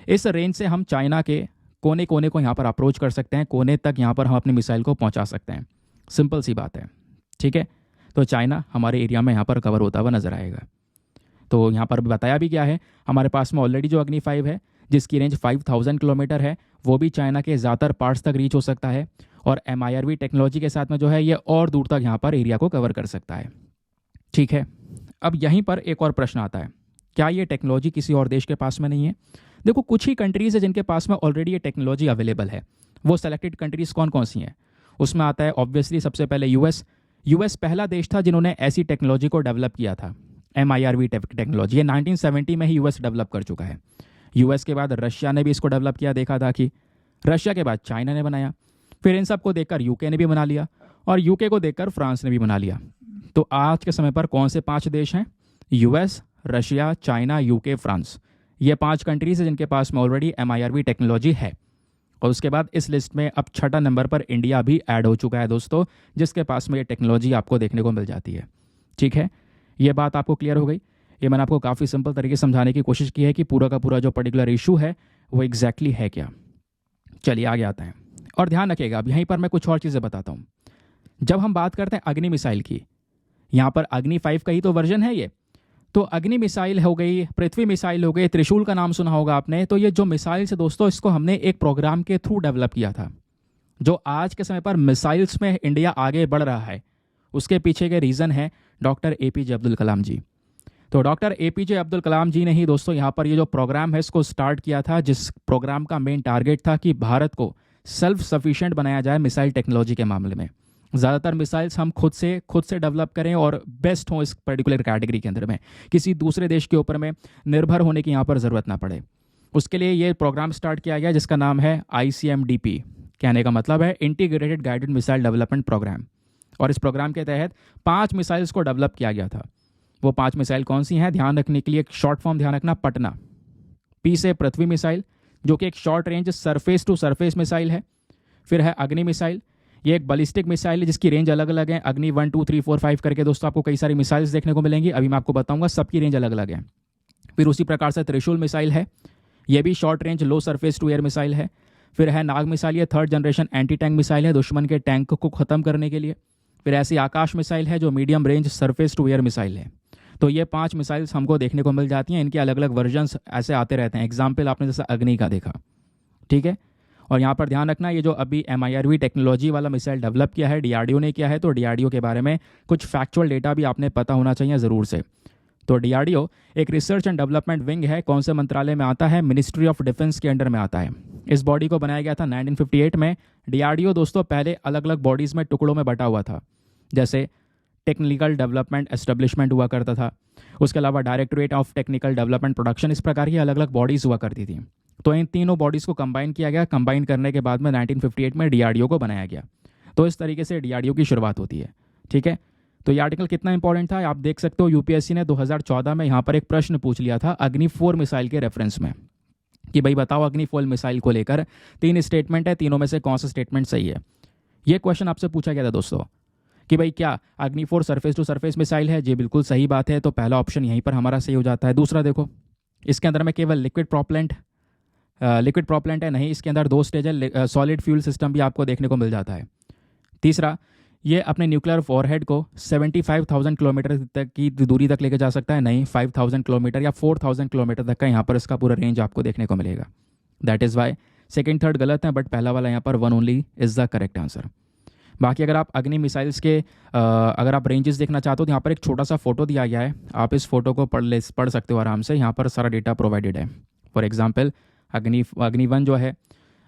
इस रेंज से हम चाइना के कोने कोने को यहाँ पर अप्रोच कर सकते हैं, कोने तक यहाँ पर हम अपनी मिसाइल को पहुँचा सकते हैं। सिंपल सी बात है, ठीक है। तो चाइना हमारे एरिया में यहाँ पर कवर होता हुआ नजर आएगा। तो यहाँ पर भी बताया भी क्या है, हमारे पास में ऑलरेडी जो अग्नि 5 है, जिसकी रेंज 5000 किलोमीटर है, वो भी चाइना के ज़्यादातर पार्ट्स तक रीच हो सकता है। और MIRV टेक्नोलॉजी के साथ में जो है ये और दूर तक यहाँ पर एरिया को कवर कर सकता है। ठीक है, अब यहीं पर एक और प्रश्न आता है, क्या ये टेक्नोलॉजी किसी और देश के पास में नहीं है? देखो, कुछ ही कंट्रीज़ है जिनके पास में ऑलरेडी ये टेक्नोलॉजी अवेलेबल है। वो सेलेक्टेड कंट्रीज़ कौन कौन सी हैं? उसमें आता है ऑब्वियसली सबसे पहले यूएस पहला देश था जिन्होंने ऐसी टेक्नोलॉजी को डेवलप किया था। MIRV टेक्नोलॉजी ये 1970 में ही यूएस डेवलप कर चुका है। यूएस के बाद रशिया ने भी इसको डेवलप किया, देखा था कि रशिया के बाद चाइना ने बनाया, फिर इन सब को देखकर यूके ने भी बना लिया, और यूके को देखकर फ्रांस ने भी बना लिया। तो आज के समय पर कौन से 5 देश हैं? US, Russia, China, UK, France. ये 5 कंट्रीज हैं जिनके पास में ऑलरेडी MIRV टेक्नोलॉजी है। और उसके बाद इस लिस्ट में अब 6ठा नंबर पर इंडिया भी ऐड हो चुका है दोस्तों, जिसके पास में ये टेक्नोलॉजी आपको देखने को मिल जाती है। ठीक है, ये बात आपको क्लियर हो गई। ये मैंने आपको काफ़ी सिंपल तरीके से समझाने की कोशिश की है कि पूरा का पूरा जो पर्टिकुलर इशू है वो एग्जैक्टली है क्या। चलिए आगे आते हैं, और ध्यान रखिएगा अब यहीं पर मैं कुछ और चीज़ें बताता हूँ। जब हम बात करते हैं अग्नि मिसाइल की, यहाँ पर अग्नि 5 का ही तो वर्जन है ये। तो अग्नि मिसाइल हो गई, पृथ्वी मिसाइल हो गई, त्रिशूल का नाम सुना होगा आपने। तो ये जो मिसाइल्स है दोस्तों, इसको हमने एक प्रोग्राम के थ्रू डेवलप किया था। जो आज के समय पर मिसाइल्स में इंडिया आगे बढ़ रहा है, उसके पीछे के रीज़न है डॉक्टर APJ अब्दुल कलाम जी। तो डॉक्टर APJ अब्दुल कलाम जी ने ही दोस्तों यहाँ पर ये जो प्रोग्राम है इसको स्टार्ट किया था, जिस प्रोग्राम का मेन टारगेट था कि भारत को सेल्फ सफिशिएंट बनाया जाए मिसाइल टेक्नोलॉजी के मामले में। ज़्यादातर मिसाइल्स हम खुद से डेवलप करें और बेस्ट हों इस पर्टिकुलर कैटेगरी के अंदर में, किसी दूसरे देश के ऊपर में निर्भर होने की यहाँ पर ज़रूरत ना पड़े। उसके लिए ये प्रोग्राम स्टार्ट किया गया जिसका नाम है ICMDP। कहने का मतलब है integrated guided missile development programme. और इस प्रोग्राम के तहत 5 मिसाइल्स को डेवलप किया गया था। वो 5 मिसाइल कौन सी हैं? ध्यान रखने के लिए एक शॉर्ट फॉर्म ध्यान रखना, पटना। P से पृथ्वी मिसाइल, जो कि एक short range surface to surface missile है। फिर है अग्नि मिसाइल, ये एक बलिस्टिक मिसाइल है जिसकी रेंज अलग अलग है। अग्नि 1 2 3 4 5 करके दोस्तों आपको कई सारी मिसाइल्स देखने को मिलेंगी, अभी मैं आपको बताऊंगा, सबकी रेंज अलग अलग है। फिर उसी प्रकार से त्रिशूल मिसाइल है, ये भी short range low surface to air missile है। फिर है नाग मिसाइल, ये 3rd generation anti tank missile है, दुश्मन के टैंक को ख़त्म करने के लिए। फिर ऐसी आकाश मिसाइल है जो medium range surface to air missile है। तो ये 5 मिसाइल्स हमको देखने को मिल जाती हैं। इनके अलग अलग वर्जन्स ऐसे आते रहते हैं। एग्जाम्पल आपने जैसा अग्नि का देखा, ठीक है। और यहाँ पर ध्यान रखना, ये जो अभी MIRV टेक्नोलॉजी वाला मिसाइल डेवलप किया है DRDO ने किया है। तो DRDO के बारे में कुछ फैक्चुअल डेटा भी आपने पता होना चाहिए ज़रूर से। तो DRDO एक रिसर्च एंड डेवलपमेंट विंग है। कौन से मंत्रालय में आता है? मिनिस्ट्री ऑफ डिफेंस के अंडर में आता है। इस बॉडी को बनाया गया था 1958 में। DRDO दोस्तों पहले अलग अलग बॉडीज़ में टुकड़ों में बटा हुआ था, जैसे टेक्निकल डेवलपमेंट एस्टेब्लिशमेंट हुआ करता था, उसके अलावा directorate of technical development production, इस प्रकार की अलग अलग बॉडीज़ हुआ करती थी। तो इन तीनों बॉडीज़ को कंबाइन किया गया। कंबाइन करने के बाद में 1958 में DRDO को बनाया गया। तो इस तरीके से DRDO की शुरुआत होती है, ठीक है। तो ये आर्टिकल कितना इंपॉर्टेंट था आप देख सकते हो। UPSC ने 2014 में यहाँ पर एक प्रश्न पूछ लिया था अग्नि 4 मिसाइल के रेफरेंस में, कि भाई बताओ अग्नि 4 मिसाइल को लेकर 3 स्टेटमेंट है, तीनों में से कौन सा स्टेटमेंट सही है। ये क्वेश्चन आपसे पूछा गया था दोस्तों कि भाई क्या अग्नि 4 सरफेस टू सरफेस मिसाइल है? जी बिल्कुल सही बात है। तो पहला ऑप्शन यहीं पर हमारा सही हो जाता है। दूसरा देखो, इसके अंदर में केवल लिक्विड प्रोपेलेंट है नहीं, इसके अंदर 2 स्टेज है, सॉलिड फ्यूल सिस्टम भी आपको देखने को मिल जाता है। तीसरा, ये अपने न्यूक्लियर वॉरहेड को 75,000 किलोमीटर तक की दूरी तक लेके जा सकता है। नहीं, 5,000 किलोमीटर या 4,000 किलोमीटर तक का यहाँ पर इसका पूरा रेंज आपको देखने को मिलेगा। That is why second third गलत है, बट पहला वाला यहाँ पर 1 only is the correct answer. बाकी अगर आप अग्नि मिसाइल्स के अगर आप रेंजेस देखना चाहते हो तो यहाँ पर एक छोटा सा फोटो दिया गया है, आप इस फोटो को पढ़ सकते हो आराम से। यहाँ पर सारा डेटा प्रोवाइडेड है। फॉर एग्जांपल अग्नि 1 जो है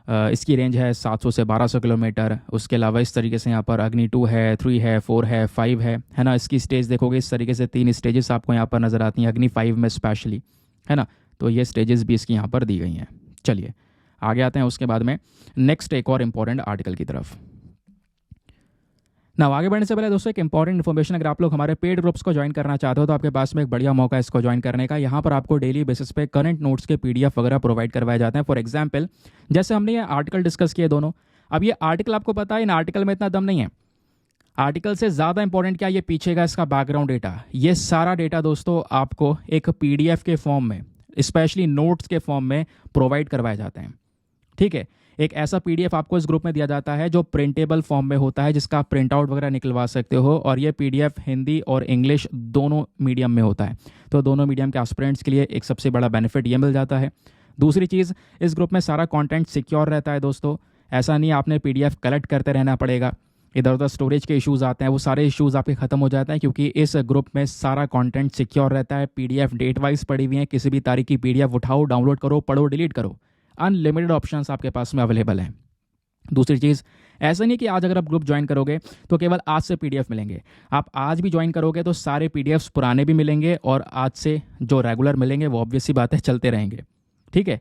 इसकी रेंज है 700 से 1200 किलोमीटर। उसके अलावा इस तरीके से यहाँ पर अग्नि 2 है, 3 है, 4 है, 5 है ना। इसकी स्टेज देखोगे इस तरीके से 3 स्टेजेस आपको यहाँ पर नज़र आती हैं अग्नि 5 में स्पेशली, है ना। तो ये स्टेजेस भी इसकी यहाँ पर दी गई हैं। चलिए आगे आते हैं उसके बाद में नेक्स्ट एक और इम्पॉर्टेंट आर्टिकल की तरफ। ना आगे बढ़ने से पहले दोस्तों एक इंपॉर्टेंट इन्फॉर्मेशन, अगर आप लोग हमारे पेड ग्रुप्स को ज्वाइन करना चाहते हो तो आपके पास में एक बढ़िया मौका है इसको ज्वाइन करने का। यहाँ पर आपको डेली बेसिस पे करंट नोट्स के PDF वगैरह प्रोवाइड करवाए जाते हैं। फॉर एग्जांपल जैसे हमने ये आर्टिकल डिस्कस किए दोनों, अब ये आर्टिकल आपको पता है इन आर्टिकल में इतना दम नहीं है। आर्टिकल से ज़्यादा इंपॉर्टेंट क्या, ये पीछे का इसका बैकग्राउंड डेटा। ये सारा डेटा दोस्तों आपको एक PDF के फॉर्म में, स्पेशली नोट्स के फॉर्म में प्रोवाइड करवाए जाते हैं, ठीक है। एक ऐसा PDF आपको इस ग्रुप में दिया जाता है जो प्रिंटेबल फॉर्म में होता है, जिसका आप प्रिंट आउट वगैरह निकलवा सकते हो। और ये PDF हिंदी और इंग्लिश दोनों मीडियम में होता है। तो दोनों मीडियम के एस्पिरेंट्स के लिए एक सबसे बड़ा बेनिफिट ये मिल जाता है। दूसरी चीज़, इस ग्रुप में सारा कंटेंट सिक्योर रहता है दोस्तों। ऐसा नहीं आपने पीडीएफ कलेक्ट करते रहना पड़ेगा, इधर उधर स्टोरेज के इश्यूज़ आते हैं, वो सारे इश्यूज़ आपके ख़त्म हो जाते हैं क्योंकि इस ग्रुप में सारा कंटेंट सिक्योर रहता है। पीडीएफ डेट वाइज पड़ी हुई है, किसी भी तारीख की पीडीएफ उठाओ, डाउनलोड करो, पढ़ो, डिलीट करो, अनलिमिटेड ऑप्शंस आपके पास में अवेलेबल हैं। दूसरी चीज़, ऐसा नहीं कि आज अगर आप ग्रुप ज्वाइन करोगे तो केवल आज से पीडीएफ मिलेंगे। आप आज भी ज्वाइन करोगे तो सारे पीडीएफ्स पुराने भी मिलेंगे और आज से जो रेगुलर मिलेंगे वो ऑब्वियस सी बात है चलते रहेंगे, ठीक है।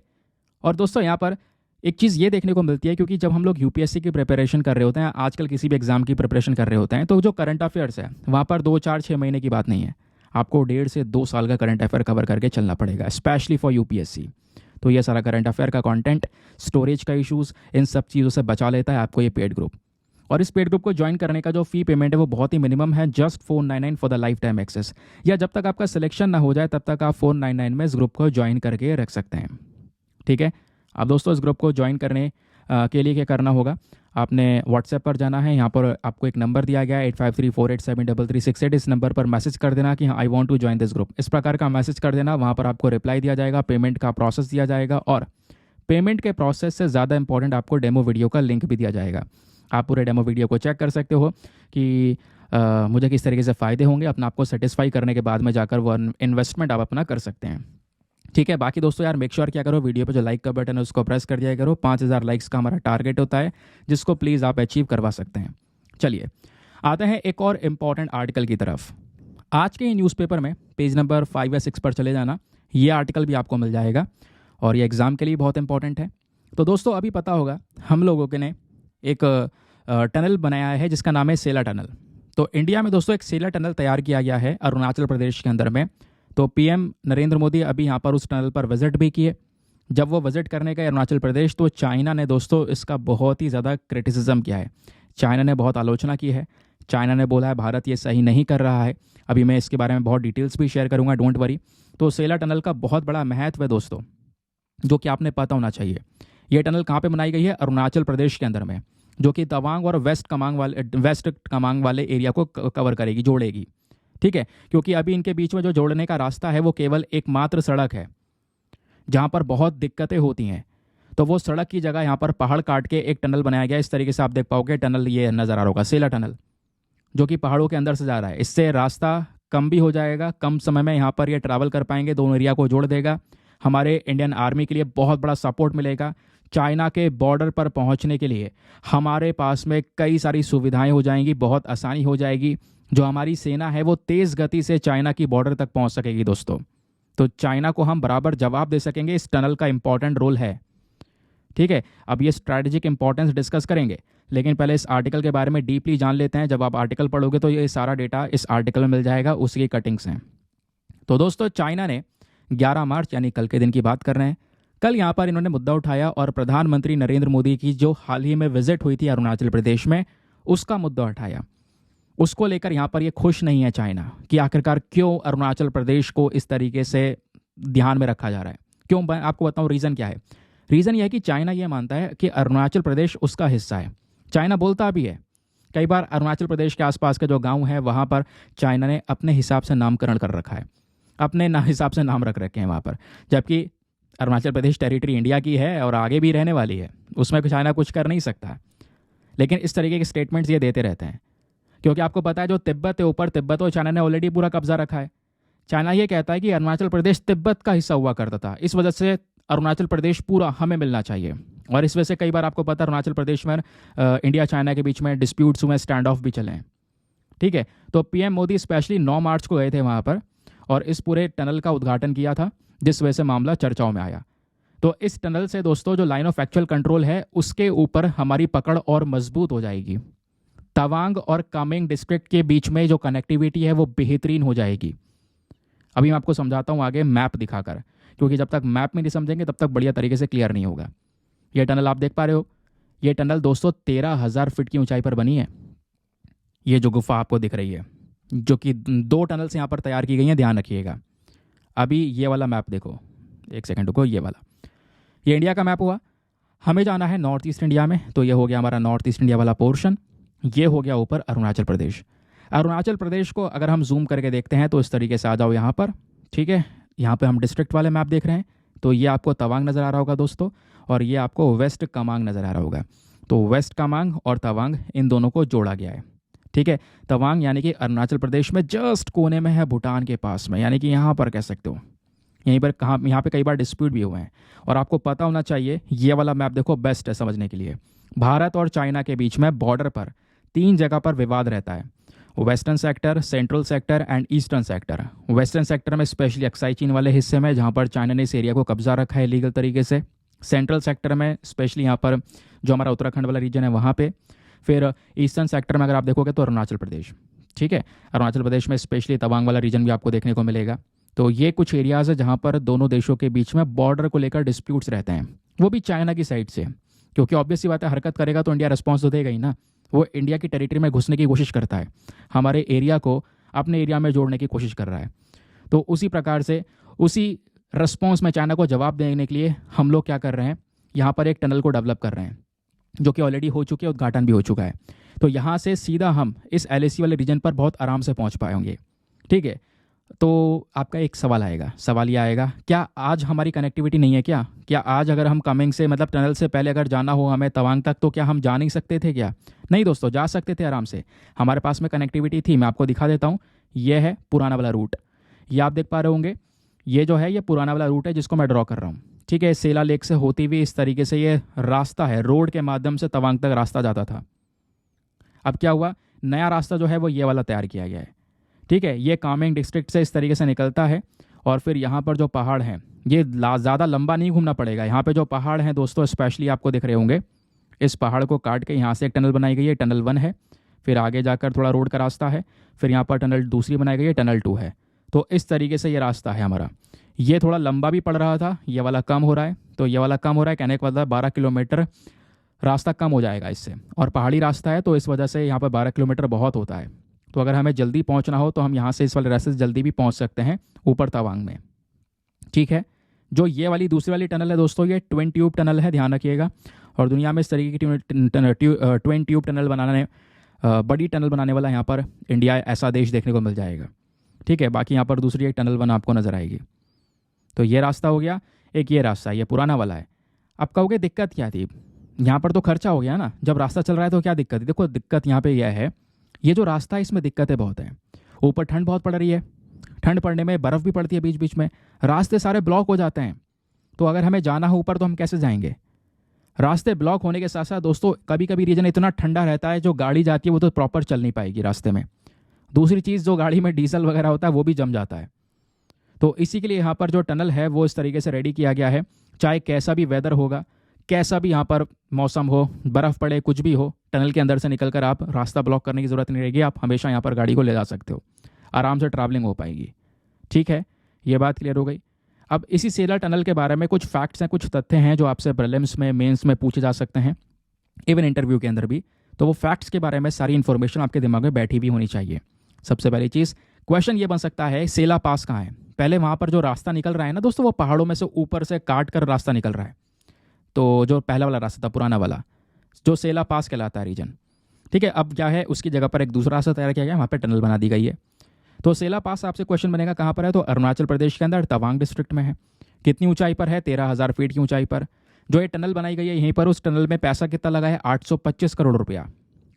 और दोस्तों यहाँ पर एक चीज़ ये देखने को मिलती है, क्योंकि जब हम लोग यूपीएससी की प्रिपरेशन कर रहे होते हैं, आजकल किसी भी एग्जाम की प्रिपरेशन कर रहे होते हैं, तो जो करंट अफेयर्स है वहाँ पर 2, 4, 6 महीने की बात नहीं है, आपको 1.5 से 2 साल का करंट अफेयर कवर करके चलना पड़ेगा, स्पेशली फॉर यूपीएससी। तो ये सारा करंट अफेयर का कंटेंट, स्टोरेज का इशूज़, इन सब चीज़ों से बचा लेता है आपको ये पेड ग्रुप। और इस पेड ग्रुप को ज्वाइन करने का जो फ़ी पेमेंट है वो बहुत ही मिनिमम है, just 499 for the lifetime access. या जब तक आपका सिलेक्शन ना हो जाए तब तक आप 499 में इस ग्रुप को ज्वाइन करके रख सकते हैं, ठीक है। अब दोस्तों इस ग्रुप को ज्वाइन करने के लिए क्या करना होगा, आपने व्हाट्सएप पर जाना है। यहाँ पर आपको एक नंबर दिया गया है 8534873368। इस नंबर पर मैसेज कर देना कि हाँ I want to join this group, इस प्रकार का मैसेज कर देना। वहाँ पर आपको रिप्लाई दिया जाएगा, पेमेंट का प्रोसेस दिया जाएगा, और पेमेंट के प्रोसेस से ज़्यादा इंपॉर्टेंट आपको डेमो वीडियो का लिंक भी दिया जाएगा। आप पूरे डेमो वीडियो को चेक कर सकते हो कि मुझे किस तरीके से फ़ायदे होंगे। अपना आपको सेटिस्फाई करने के बाद में जाकर वो इन्वेस्टमेंट आप अपना कर सकते हैं, ठीक है। बाकी दोस्तों यार मेक श्योर क्या करो, वीडियो पे जो लाइक का बटन है उसको प्रेस कर दिया करो। 5000 लाइक्स का हमारा टारगेट होता है, जिसको प्लीज़ आप अचीव करवा सकते हैं। चलिए आते हैं एक और इम्पॉर्टेंट आर्टिकल की तरफ। आज के न्यूज़पेपर में पेज नंबर 5 या 6 पर चले जाना, ये आर्टिकल भी आपको मिल जाएगा और ये एग्ज़ाम के लिए बहुत इंपॉर्टेंट है। तो दोस्तों अभी पता होगा हम लोगों के ने एक टनल बनाया है जिसका नाम है सेला टनल। तो इंडिया में दोस्तों एक सेला टनल तैयार किया गया है अरुणाचल प्रदेश के अंदर में। तो पीएम नरेंद्र मोदी अभी यहाँ पर उस टनल पर विजिट भी किए। जब वो विजिट करने गए अरुणाचल प्रदेश तो चाइना ने दोस्तों इसका बहुत ही ज़्यादा क्रिटिसिज्म किया है। चाइना ने बहुत आलोचना की है। चाइना ने बोला है भारत ये सही नहीं कर रहा है। अभी मैं इसके बारे में बहुत डिटेल्स भी शेयर करूँगा, डोंट वरी। तो सेला टनल का बहुत बड़ा महत्व है दोस्तों, जो कि आपने पता होना चाहिए। ये टनल कहाँ पर बनाई गई है, अरुणाचल प्रदेश के अंदर में, जो कि तवांग और वेस्ट कामांग वाले एरिया को कवर करेगी, जोड़ेगी, ठीक है। क्योंकि अभी इनके बीच में जो जोड़ने का रास्ता है वो केवल एकमात्र सड़क है, जहाँ पर बहुत दिक्कतें होती हैं। तो वो सड़क की जगह यहाँ पर पहाड़ काट के एक टनल बनाया गया। इस तरीके से आप देख पाओगे टनल, ये नज़र आ रहा होगा सेला टनल, जो कि पहाड़ों के अंदर से जा रहा है। इससे रास्ता कम भी हो जाएगा, कम समय में यहाँ पर ये ट्रैवल कर पाएंगे, दोनों एरिया को जोड़ देगा। हमारे इंडियन आर्मी के लिए बहुत बड़ा सपोर्ट मिलेगा। चाइना के बॉर्डर पर पहुँचने के लिए हमारे पास में कई सारी सुविधाएँ हो जाएंगी, बहुत आसानी हो जाएगी। जो हमारी सेना है वो तेज़ गति से चाइना की बॉर्डर तक पहुंच सकेगी दोस्तों। तो चाइना को हम बराबर जवाब दे सकेंगे। इस टनल का इंपॉर्टेंट रोल है, ठीक है। अब ये स्ट्रैटेजिक इंपॉर्टेंस डिस्कस करेंगे, लेकिन पहले इस आर्टिकल के बारे में डीपली जान लेते हैं। जब आप आर्टिकल पढ़ोगे तो ये सारा डेटा इस आर्टिकल में मिल जाएगा, उसकी कटिंग्स हैं। तो दोस्तों चाइना ने 11 मार्च यानी कल के दिन की बात कर रहे हैं, कल यहाँ पर इन्होंने मुद्दा उठाया और प्रधानमंत्री नरेंद्र मोदी की जो हाल ही में विजिट हुई थी अरुणाचल प्रदेश में, उसका मुद्दा उठाया। उसको लेकर यहाँ पर ये खुश नहीं है चाइना कि आखिरकार क्यों अरुणाचल प्रदेश को इस तरीके से ध्यान में रखा जा रहा है। क्यों, मैं आपको बताऊँ रीज़न क्या है। रीज़न यह है कि चाइना ये मानता है कि अरुणाचल प्रदेश उसका हिस्सा है। चाइना बोलता भी है, कई बार अरुणाचल प्रदेश के आसपास के जो गांव हैं वहाँ पर चाइना ने अपने हिसाब से नामकरण कर रखा है, अपने हिसाब से नाम रख रखे हैं वहाँ पर, जबकि अरुणाचल प्रदेश टेरिटरी इंडिया की है और आगे भी रहने वाली है, उसमें चाइना कुछ कर नहीं सकता। लेकिन इस तरीके के स्टेटमेंट्स ये देते रहते हैं, क्योंकि आपको पता है जो तिब्बत है ऊपर, तिब्बत और चाइना ने ऑलरेडी पूरा कब्जा रखा है। चाइना ये कहता है कि अरुणाचल प्रदेश तिब्बत का हिस्सा हुआ करता था, इस वजह से अरुणाचल प्रदेश पूरा हमें मिलना चाहिए। और इस वजह से कई बार आपको पता है अरुणाचल प्रदेश में इंडिया चाइना के बीच में डिस्प्यूट्स हुए, स्टैंड ऑफ भी चले हैं, ठीक है। तो पीएम मोदी स्पेशली 9 मार्च को गए थे वहाँ पर और इस पूरे टनल का उद्घाटन किया था, जिस वजह से मामला चर्चाओं में आया। तो इस टनल से दोस्तों जो लाइन ऑफ एक्चुअल कंट्रोल है उसके ऊपर हमारी पकड़ और मजबूत हो जाएगी। तवांग और कामेंग डिस्ट्रिक्ट के बीच में जो कनेक्टिविटी है वो बेहतरीन हो जाएगी। अभी मैं आपको समझाता हूँ आगे मैप दिखाकर, क्योंकि जब तक मैप में नहीं समझेंगे तब तक बढ़िया तरीके से क्लियर नहीं होगा। ये टनल आप देख पा रहे हो, ये टनल दोस्तों 13,000 फीट की ऊंचाई पर बनी है। ये जो गुफा आपको दिख रही है, जो कि 2 टनल्स यहाँ पर तैयार की गई हैं, ध्यान रखिएगा। अभी ये वाला मैप देखो, एक सेकेंड रुको, ये वाला, ये इंडिया का मैप हुआ। हमें जाना है नॉर्थ ईस्ट इंडिया में, तो ये हो गया हमारा नॉर्थ ईस्ट इंडिया वाला पोर्शन। ये हो गया ऊपर अरुणाचल प्रदेश। अरुणाचल प्रदेश को अगर हम जूम करके देखते हैं तो इस तरीके से आ जाओ यहाँ पर, ठीक है। यहाँ पे हम डिस्ट्रिक्ट वाले मैप देख रहे हैं, तो ये आपको तवांग नज़र आ रहा होगा दोस्तों, और ये आपको वेस्ट कामांग नज़र आ रहा होगा। तो वेस्ट कामांग और तवांग इन दोनों को जोड़ा गया है। ठीक है, तवांग यानी कि अरुणाचल प्रदेश में जस्ट कोने में है, भूटान के पास में, यानी कि यहाँ पर कह सकते हो। यहीं पर कहाँ, यहाँ पे कई बार डिस्प्यूट भी हुए हैं। और आपको पता होना चाहिए, ये वाला मैप देखो बेस्ट है समझने के लिए। भारत और चाइना के बीच में बॉर्डर पर 3 जगह पर विवाद रहता है, western sector, central sector and eastern sector. Western sector में स्पेशली अक्साई चीन वाले हिस्से में, जहाँ पर चाइना ने इस एरिया को कब्जा रखा है लीगल तरीके से। सेंट्रल सेक्टर में स्पेशली यहाँ पर जो हमारा उत्तराखंड वाला रीजन है वहाँ पे। फिर ईस्टर्न सेक्टर में अगर आप देखोगे तो अरुणाचल प्रदेश। ठीक है, अरुणाचल प्रदेश में स्पेशली तवांग वाला रीजन भी आपको देखने को मिलेगा। तो ये कुछ एरियाज़ है जहाँ पर दोनों देशों के बीच में बॉर्डर को लेकर डिस्प्यूट्स रहते हैं, वो भी चाइना की साइड से। क्योंकि ऑब्वियस सी बात है, हरकत करेगा तो इंडिया रिस्पॉन्स तो देगा ही ना। वो इंडिया की टेरिटरी में घुसने की कोशिश करता है, हमारे एरिया को अपने एरिया में जोड़ने की कोशिश कर रहा है। तो उसी प्रकार से उसी रिस्पॉन्स में चाइना को जवाब देने के लिए हम लोग क्या कर रहे हैं, यहाँ पर एक टनल को डेवलप कर रहे हैं, जो कि ऑलरेडी हो चुकी है, उद्घाटन भी हो चुका है। तो यहाँ से सीधा हम इस LAC वाले रीजन पर बहुत आराम से पहुँच पाएंगे। ठीक है, तो आपका एक सवाल आएगा, सवाल ये आएगा, क्या आज हमारी कनेक्टिविटी नहीं है क्या? क्या आज अगर हम कमिंग से मतलब टनल से पहले अगर जाना हो हमें तवांग तक, तो क्या हम जा नहीं सकते थे क्या? नहीं दोस्तों, जा सकते थे आराम से, हमारे पास में कनेक्टिविटी थी। मैं आपको दिखा देता हूँ, ये है पुराना वाला रूट, ये आप देख पा रहे होंगे। ये जो है ये पुराना वाला रूट है जिसको मैं ड्रॉ कर रहा हूँ। ठीक है, सेला लेक से होती हुई इस तरीके से ये रास्ता है, रोड के माध्यम से तवांग तक रास्ता जाता था। अब क्या हुआ, नया रास्ता जो है वो ये वाला तैयार किया गया है। ठीक है, ये कामेंग डिस्ट्रिक्ट से इस तरीके से निकलता है, और फिर यहाँ पर जो पहाड़ हैं, ये ज़्यादा लंबा नहीं घूमना पड़ेगा। यहाँ पे जो पहाड़ हैं दोस्तों स्पेशली आपको दिख रहे होंगे, इस पहाड़ को काट के यहाँ से एक टनल बनाई गई है, टनल 1 है। फिर आगे जाकर थोड़ा रोड का रास्ता है, फिर यहाँ पर टनल दूसरी बनाई गई है, टनल 2 है। तो इस तरीके से ये रास्ता है हमारा। ये थोड़ा लंबा भी पड़ रहा था, ये वाला कम हो रहा है। तो ये वाला कम हो रहा है, कहने का मतलब 12 किलोमीटर रास्ता कम हो जाएगा इससे, और पहाड़ी रास्ता है तो इस वजह से यहाँ पर 12 किलोमीटर बहुत होता है। तो अगर हमें जल्दी पहुंचना हो तो हम यहाँ से इस वाले रास्ते से जल्दी भी पहुंच सकते हैं ऊपर तवांग में। ठीक है, जो ये वाली दूसरी वाली टनल है दोस्तों, ये ट्विन ट्यूब टनल है, ध्यान रखिएगा। और दुनिया में इस तरीके की ट्विन ट्यूब टनल बनाने, बड़ी टनल बनाने वाला यहाँ पर इंडिया ऐसा देश देखने को मिल जाएगा। ठीक है, बाकी यहाँ पर दूसरी एक टनल 1 आपको नज़र आएगी। तो ये रास्ता हो गया, एक ये रास्ता, ये पुराना वाला है। अब कहोगे दिक्कत क्या थी, यहाँ पर तो खर्चा हो गया ना, जब रास्ता चल रहा है तो क्या दिक्कत है? देखो दिक्कत यहाँ पे यह है, ये जो रास्ता है इसमें दिक्कतें बहुत हैं। ऊपर ठंड बहुत पड़ रही है, ठंड पड़ने में बर्फ़ भी पड़ती है बीच बीच में, रास्ते सारे ब्लॉक हो जाते हैं। तो अगर हमें जाना हो ऊपर तो हम कैसे जाएंगे? रास्ते ब्लॉक होने के साथ साथ दोस्तों कभी कभी रीजन इतना ठंडा रहता है, जो गाड़ी जाती है वो तो प्रॉपर चल नहीं पाएगी रास्ते में। दूसरी चीज़, जो गाड़ी में डीजल वगैरह होता है वो भी जम जाता है। तो इसी के लिए यहाँ पर जो टनल है वो इस तरीके से रेडी किया गया है, चाहे कैसा भी वेदर होगा, कैसा भी यहाँ पर मौसम हो, बर्फ़ पड़े, कुछ भी हो, टनल के अंदर से निकलकर आप रास्ता ब्लॉक करने की ज़रूरत नहीं रहेगी। आप हमेशा यहाँ पर गाड़ी को ले जा सकते हो, आराम से ट्रैवलिंग हो पाएगी। ठीक है, ये बात क्लियर हो गई। अब इसी सेला टनल के बारे में कुछ फैक्ट्स हैं, कुछ तथ्य हैं जो आपसे प्रीलिम्स में, मेंस में पूछे जा सकते हैं, इवन इंटरव्यू के अंदर भी। तो वो फैक्ट्स के बारे में सारी इन्फॉर्मेशन आपके दिमाग में बैठी भी होनी चाहिए। सबसे पहली चीज़, क्वेश्चन ये बन सकता है सेला पास कहाँ है? पहले वहाँ पर जो रास्ता निकल रहा है ना दोस्तों, वो पहाड़ों में से ऊपर से काट कर रास्ता निकल रहा है। तो जो पहला वाला रास्ता था, पुराना वाला, जो सेला पास कहलाता है रीजन। ठीक है, अब क्या है, उसकी जगह पर एक दूसरा रास्ता तैयार किया गया, वहाँ पर टनल बना दी गई है। तो सेला पास आपसे क्वेश्चन बनेगा कहाँ पर है, तो अरुणाचल प्रदेश के अंदर तवांग डिस्ट्रिक्ट में है। कितनी ऊंचाई पर है? 13,000 फीट की ऊंचाई पर। जो ये टनल बनाई गई है यहीं पर, उस टनल में पैसा कितना लगा है? 825 करोड़ रुपया।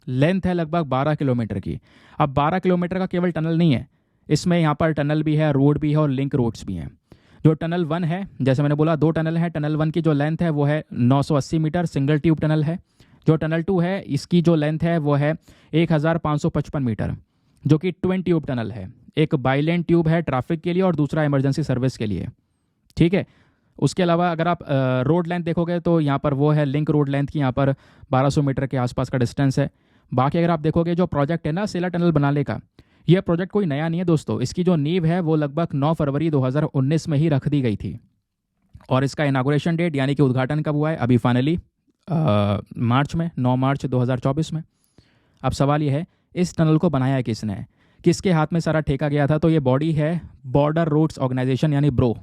लेंथ है लगभग 12 किलोमीटर की। अब 12 किलोमीटर का केवल टनल नहीं है, इसमें यहाँ पर टनल भी है, रोड भी है और लिंक रोड्स भी हैं। जो टनल 1 है, जैसे मैंने बोला 2 टनल हैं, टनल 1 की जो लेंथ है वो है 980 मीटर, सिंगल ट्यूब टनल है। जो टनल 2 है, इसकी जो लेंथ है वो है 1555 मीटर, जो कि ट्विन ट्यूब टनल है। एक बाइलेन ट्यूब है ट्रैफिक के लिए और दूसरा इमरजेंसी सर्विस के लिए। ठीक है, उसके अलावा अगर आप रोड लेंथ देखोगे तो यहाँ पर वो है लिंक रोड लेंथ की, यहाँ पर 1200 मीटर के आसपास का डिस्टेंस है। बाकी अगर आप देखोगे जो प्रोजेक्ट है ना सेला टनल बनाने का, यह प्रोजेक्ट कोई नया नहीं है दोस्तों। इसकी जो नींव है वो लगभग 9 फरवरी 2019 में ही रख दी गई थी, और इसका इनागुरेशन डेट यानी कि उद्घाटन कब हुआ है? अभी फाइनली मार्च में, 9 मार्च 2024 में। अब सवाल यह है, इस टनल को बनाया किसने, किसके हाथ में सारा ठेका गया था? तो ये बॉडी है बॉर्डर रोड्स ऑर्गेनाइजेशन यानी ब्रो।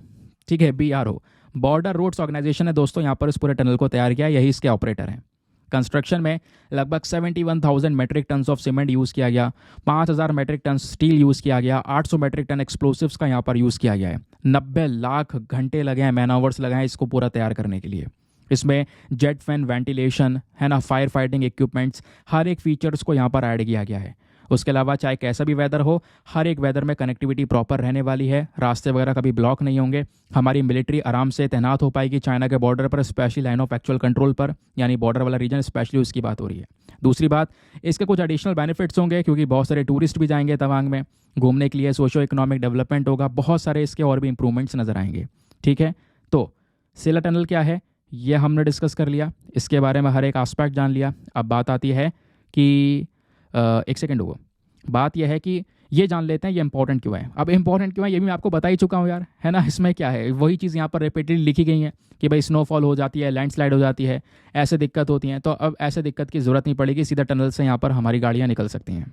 ठीक है, BRO, बॉर्डर रोड्स ऑर्गेनाइजेशन है दोस्तों, यहाँ पर इस पूरे टनल को तैयार किया, यही इसके ऑपरेटर हैं। कंस्ट्रक्शन में लगभग 71,000 metric ton of cement use किया गया, 5,000 मैट्रिक टन स्टील यूज़ किया गया, 800 मैट्रिक टन एक्सप्लोसिव्स का यहाँ पर यूज़ किया गया है। 90 लाख घंटे लगे हैं, मैन आवर्स लगे हैं इसको पूरा तैयार करने के लिए। इसमें जेट फैन, वेंटिलेशन है ना, फायर फाइटिंग इक्विपमेंट्स, हर एक फीचर्स को यहाँ पर ऐड किया गया है। उसके अलावा चाहे कैसा भी वेदर हो, हर एक वेदर में कनेक्टिविटी प्रॉपर रहने वाली है, रास्ते वगैरह कभी ब्लॉक नहीं होंगे। हमारी मिलिट्री आराम से तैनात हो पाएगी चाइना के बॉर्डर पर, specially line of actual control पर, यानी बॉर्डर वाला रीजन स्पेशली उसकी बात हो रही है। दूसरी बात, इसके कुछ एडिशनल बेनिफिट्स होंगे क्योंकि बहुत सारे टूरिस्ट भी जाएंगे तवांग में घूमने के लिए, सोशो इकोनॉमिक डेवलपमेंट होगा, बहुत सारे इसके और भी इंप्रूवमेंट्स नजर आएंगे। ठीक है, तो सेला टनल क्या है ये हमने डिस्कस कर लिया, इसके बारे में हर एक एस्पेक्ट जान लिया। अब बात आती है कि एक सेकेंड हो, बात यह है कि ये जान लेते हैं ये इंपॉर्टेंट क्यों है। अब इंपॉर्टेंट क्यों है ये भी मैं आपको बता ही चुका हूँ यार, है ना। इसमें क्या है, वही चीज़ यहाँ पर रिपीटेडली लिखी गई है कि भाई स्नोफॉल हो जाती है, लैंडस्लाइड हो जाती है, ऐसे दिक्कत होती हैं। तो अब ऐसे दिक्कत की ज़रूरत नहीं पड़ेगी, सीधा टनल से यहाँ पर हमारी गाड़ियाँ निकल सकती हैं।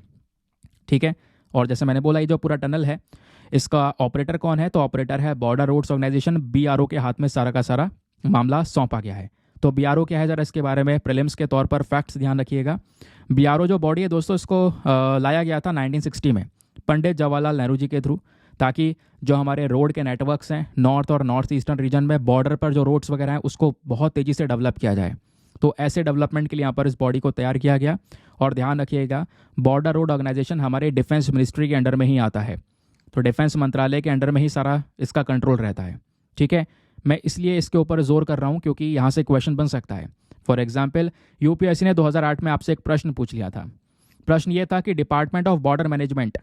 ठीक है, और जैसे मैंने बोला ये जो पूरा टनल है इसका ऑपरेटर कौन है, तो ऑपरेटर है बॉर्डर रोड्स ऑर्गेनाइजेशन, BRO के हाथ में सारा का सारा मामला सौंपा गया है। तो BRO क्या है, ज़रा इसके बारे में प्रीलिम्स के तौर पर फैक्ट्स ध्यान रखिएगा। BRO जो बॉडी है दोस्तों, इसको लाया गया था 1960 में पंडित जवाहरलाल नेहरू जी के थ्रू, ताकि जो हमारे रोड के नेटवर्क्स हैं नॉर्थ और नॉर्थ ईस्टर्न रीजन में, बॉर्डर पर जो रोड्स वगैरह हैं उसको बहुत तेज़ी से डेवलप किया जाए। तो ऐसे डेवलपमेंट के लिए यहाँ पर इस बॉडी को तैयार किया गया। और ध्यान रखिएगा, बॉर्डर रोड ऑर्गेनाइजेशन हमारे डिफेंस मिनिस्ट्री के अंडर में ही आता है, तो डिफेंस मंत्रालय के अंडर में ही सारा इसका कंट्रोल रहता है। ठीक है, मैं इसलिए इसके ऊपर जोर कर रहा हूँ क्योंकि यहाँ से क्वेश्चन बन सकता है। फॉर एग्जाम्पल, UPSC ने 2008 में आपसे एक प्रश्न पूछ लिया था। प्रश्न ये था कि डिपार्टमेंट ऑफ बॉर्डर मैनेजमेंट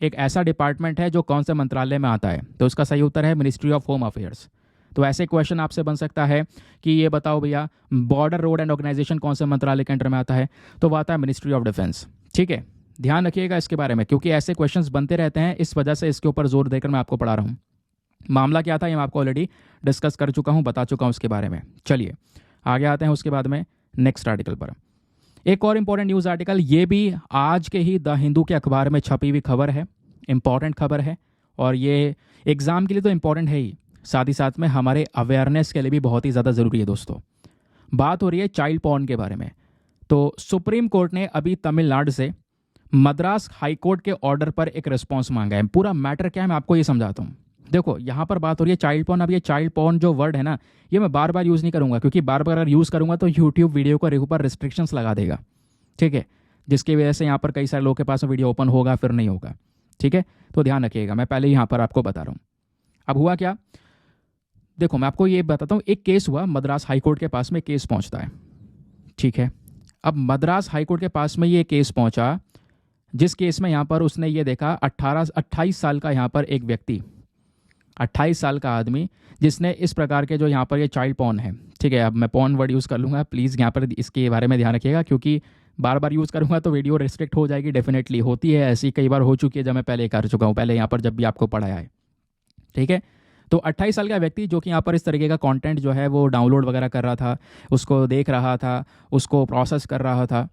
एक ऐसा डिपार्टमेंट है जो कौन से मंत्रालय में आता है, तो उसका सही उत्तर है मिनिस्ट्री ऑफ होम अफेयर्स। तो ऐसे क्वेश्चन आपसे बन सकता है कि ये बताओ भैया बॉर्डर रोड एंड ऑर्गेनाइजेशन कौन से मंत्रालय के अंडर में आता है, तो वो आता है मिनिस्ट्री ऑफ डिफेंस। ठीक है, ध्यान रखिएगा इसके बारे में क्योंकि ऐसे क्वेश्चंस बनते रहते हैं, इस वजह से इसके ऊपर जोर देकर मैं आपको पढ़ा रहा हूँ। मामला क्या था ये मैं आपको ऑलरेडी डिस्कस कर चुका हूँ, बता चुका हूँ उसके बारे में। चलिए आगे आते हैं उसके बाद में नेक्स्ट आर्टिकल पर। एक और इम्पॉर्टेंट न्यूज़ आर्टिकल, ये भी आज के ही द हिंदू के अखबार में छपी हुई खबर है, इंपॉर्टेंट खबर है, और ये एग्ज़ाम के लिए तो इम्पॉर्टेंट है ही, साथ ही साथ में हमारे अवेयरनेस के लिए भी बहुत ही ज़्यादा ज़रूरी है दोस्तों। बात हो रही है चाइल्ड पॉर्न के बारे में। तो सुप्रीम कोर्ट ने अभी तमिलनाडु से मद्रास हाई कोर्ट के ऑर्डर पर एक रिस्पॉन्स मांगा है। पूरा मैटर क्या है मैं आपको ये समझाता हूँ। देखो यहाँ पर बात हो रही है चाइल्ड पॉर्न। अब ये चाइल्ड पॉर्न जो वर्ड है ना, ये मैं बार बार यूज़ नहीं करूँगा क्योंकि बार बार अगर यूज़ करूँगा तो यूट्यूब वीडियो को ऊपर रिस्ट्रिक्शंस लगा देगा। ठीक है, जिसकी वजह से यहाँ पर कई सारे लोगों के पास वीडियो ओपन होगा फिर नहीं होगा। ठीक है, तो ध्यान रखिएगा, मैं पहले यहाँ पर आपको बता रहा हूँ। अब हुआ क्या, देखो मैं आपको ये बताता हूँ। एक केस हुआ, मद्रास हाई कोर्ट के पास में केस पहुँचता है। ठीक है, अब मद्रास हाई कोर्ट के पास में ये केस पहुँचा, जिस केस में यहाँ पर उसने ये देखा 28 साल का यहाँ पर एक व्यक्ति, 28 साल का आदमी जिसने इस प्रकार के जो यहाँ पर ये चाइल्ड पॉर्न है। ठीक है, अब मैं पॉर्न वर्ड यूज़ कर लूँगा, प्लीज़ यहाँ पर इसके बारे में ध्यान रखिएगा क्योंकि बार बार यूज़ करूँगा तो वीडियो रिस्ट्रिक्ट हो जाएगी। डेफिनेटली होती है ऐसी, कई बार हो चुकी है, जब मैं पहले कर चुका हूँ पहले यहाँ पर जब भी आपको पढ़ाया है। ठीक है, तो 28 साल का व्यक्ति जो कि यहाँ पर इस तरीके का कंटेंट जो है वो डाउनलोड वगैरह कर रहा था, उसको देख रहा था, उसको प्रोसेस कर रहा था,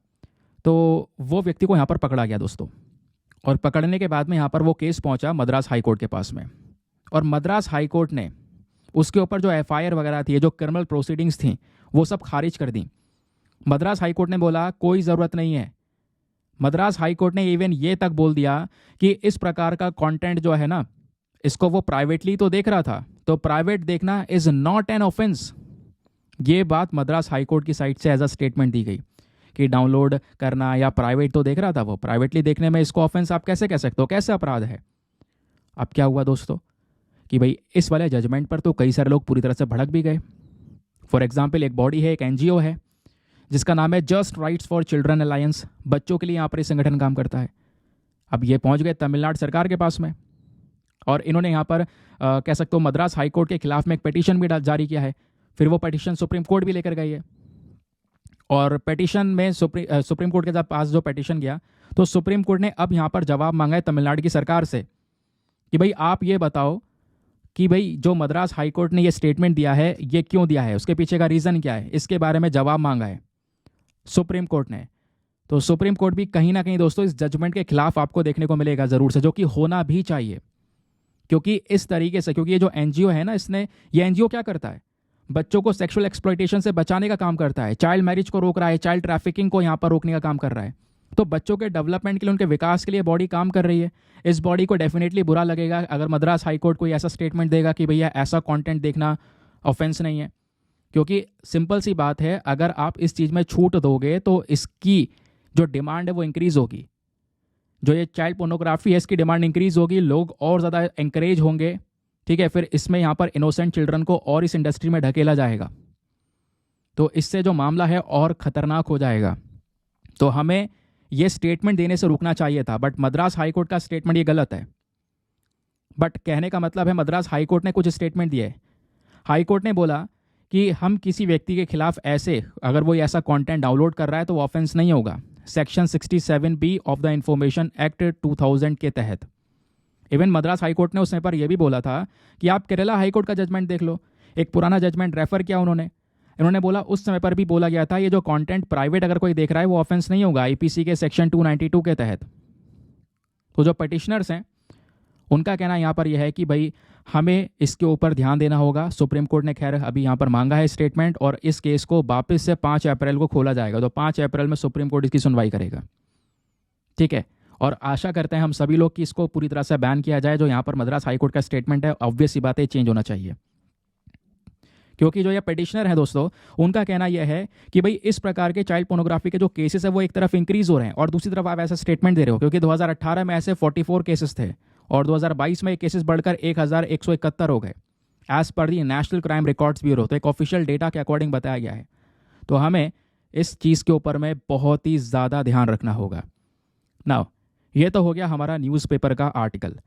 तो वो व्यक्ति को यहाँ पर पकड़ा गया दोस्तों। और पकड़ने के बाद में यहाँ पर वो केस पहुँचा मद्रास हाई कोर्ट के पास में, और मद्रास हाई कोर्ट ने उसके ऊपर जो FIR वगैरह थी, जो क्रिमिनल प्रोसीडिंग्स थी, वो सब खारिज कर दी। मद्रास हाई कोर्ट ने बोला कोई ज़रूरत नहीं है। मद्रास हाई कोर्ट ने इवन ये तक बोल दिया कि इस प्रकार का कंटेंट जो है ना, इसको वो प्राइवेटली तो देख रहा था, तो प्राइवेट देखना इज़ नॉट एन ऑफेंस। ये बात मद्रास हाई कोर्ट की साइड से एज अ स्टेटमेंट दी गई कि डाउनलोड करना या प्राइवेट तो देख रहा था वो, प्राइवेटली देखने में इसको ऑफेंस आप कैसे कह सकते हो, कैसे अपराध है। अब क्या हुआ दोस्तों कि भाई इस वाले जजमेंट पर तो कई सारे लोग पूरी तरह से भड़क भी गए। फॉर एग्जाम्पल, एक बॉडी है, एक NGO है जिसका नाम है just rights for children alliance, बच्चों के लिए यहाँ पर ये संगठन काम करता है। अब ये पहुँच गए तमिलनाडु सरकार के पास में, और इन्होंने यहाँ पर कह सकते हो मद्रास हाई कोर्ट के खिलाफ में एक पिटीशन भी जारी किया है। फिर वो पिटीशन सुप्रीम कोर्ट भी लेकर गई है, और पिटीशन में सुप्रीम कोर्ट के पास जो पिटीशन गया, तो सुप्रीम कोर्ट ने अब यहाँ पर जवाब मांगा है तमिलनाडु की सरकार से कि भाई आप ये बताओ कि भाई जो मद्रास हाई कोर्ट ने ये स्टेटमेंट दिया है ये क्यों दिया है, उसके पीछे का रीज़न क्या है, इसके बारे में जवाब मांगा है सुप्रीम कोर्ट ने। तो सुप्रीम कोर्ट भी कहीं ना कहीं दोस्तों इस जजमेंट के खिलाफ आपको देखने को मिलेगा ज़रूर से, जो कि होना भी चाहिए। क्योंकि इस तरीके से, क्योंकि ये जो NGO है ना, ये NGO क्या करता है, बच्चों को सेक्सुअल एक्सप्लॉयटेशन से बचाने का काम करता है, चाइल्ड मैरिज को रोक रहा है, चाइल्ड ट्रैफिकिंग को यहाँ पर रोकने का काम कर रहा है। तो बच्चों के डेवलपमेंट के लिए, उनके विकास के लिए बॉडी काम कर रही है। इस बॉडी को डेफिनेटली बुरा लगेगा अगर मद्रास हाईकोर्ट कोई ऐसा स्टेटमेंट देगा कि भैया ऐसा कंटेंट देखना ऑफेंस नहीं है, क्योंकि सिंपल सी बात है, अगर आप इस चीज़ में छूट दोगे तो इसकी जो डिमांड है वो इंक्रीज़ होगी। जो ये चाइल्ड पोर्नोग्राफी है इसकी डिमांड इंक्रीज़ होगी, लोग और ज़्यादा इंकरेज होंगे। ठीक है, फिर इसमें यहाँ पर इनोसेंट चिल्ड्रन को और इस इंडस्ट्री में ढकेला जाएगा, तो इससे जो मामला है और ख़तरनाक हो जाएगा। तो हमें ये स्टेटमेंट देने से रुकना चाहिए था, बट मद्रास हाईकोर्ट का स्टेटमेंट ये गलत है। बट कहने का मतलब है मद्रास हाईकोर्ट ने कुछ स्टेटमेंट दिए। हाईकोर्ट ने बोला कि हम किसी व्यक्ति के खिलाफ ऐसे, अगर वो ऐसा कंटेंट डाउनलोड कर रहा है तो वो ऑफेंस नहीं होगा, section 67B of the information act 2000 के तहत। इवन मद्रास हाईकोर्ट ने उस समय पर यह भी बोला था कि आप केरला हाईकोर्ट का जजमेंट देख लो, एक पुराना जजमेंट रेफर किया इन्होंने बोला उस समय पर भी बोला गया था ये जो कंटेंट प्राइवेट अगर कोई देख रहा है वो ऑफेंस नहीं होगा आईपीसी के सेक्शन 292 के तहत। तो जो पटिशनर्स हैं उनका कहना यहाँ पर यह है कि भाई हमें इसके ऊपर ध्यान देना होगा। सुप्रीम कोर्ट ने खैर अभी यहाँ पर मांगा है स्टेटमेंट, और इस केस को वापस से 5 अप्रैल को खोला जाएगा। तो 5 अप्रैल में सुप्रीम कोर्ट इसकी सुनवाई करेगा। ठीक है, और आशा करते हैं हम सभी लोग कि इसको पूरी तरह से बैन किया जाए। जो यहाँ पर मद्रास हाईकोर्ट का स्टेटमेंट है, ऑब्वियस सी बात है, चेंज होना चाहिए, क्योंकि जो ये पिटिशनर है दोस्तों, उनका कहना यह है कि भाई इस प्रकार के चाइल्ड पोर्नोग्राफी के जो केसेस है वो एक तरफ इंक्रीज हो रहे हैं और दूसरी तरफ आप ऐसा स्टेटमेंट दे रहे हो, क्योंकि 2018 में ऐसे 44 केसेस थे और 2022 में केसेस बढ़कर 1171 हो गए एज पर दी नेशनल क्राइम रिकॉर्ड्स ब्यूरो। तो एक ऑफिशियल डेटा के अकॉर्डिंग बताया गया है। तो हमें इस चीज़ के ऊपर में बहुत ही ज़्यादा ध्यान रखना होगा। नाउ ये तो हो गया हमारा न्यूज़पेपर का आर्टिकल।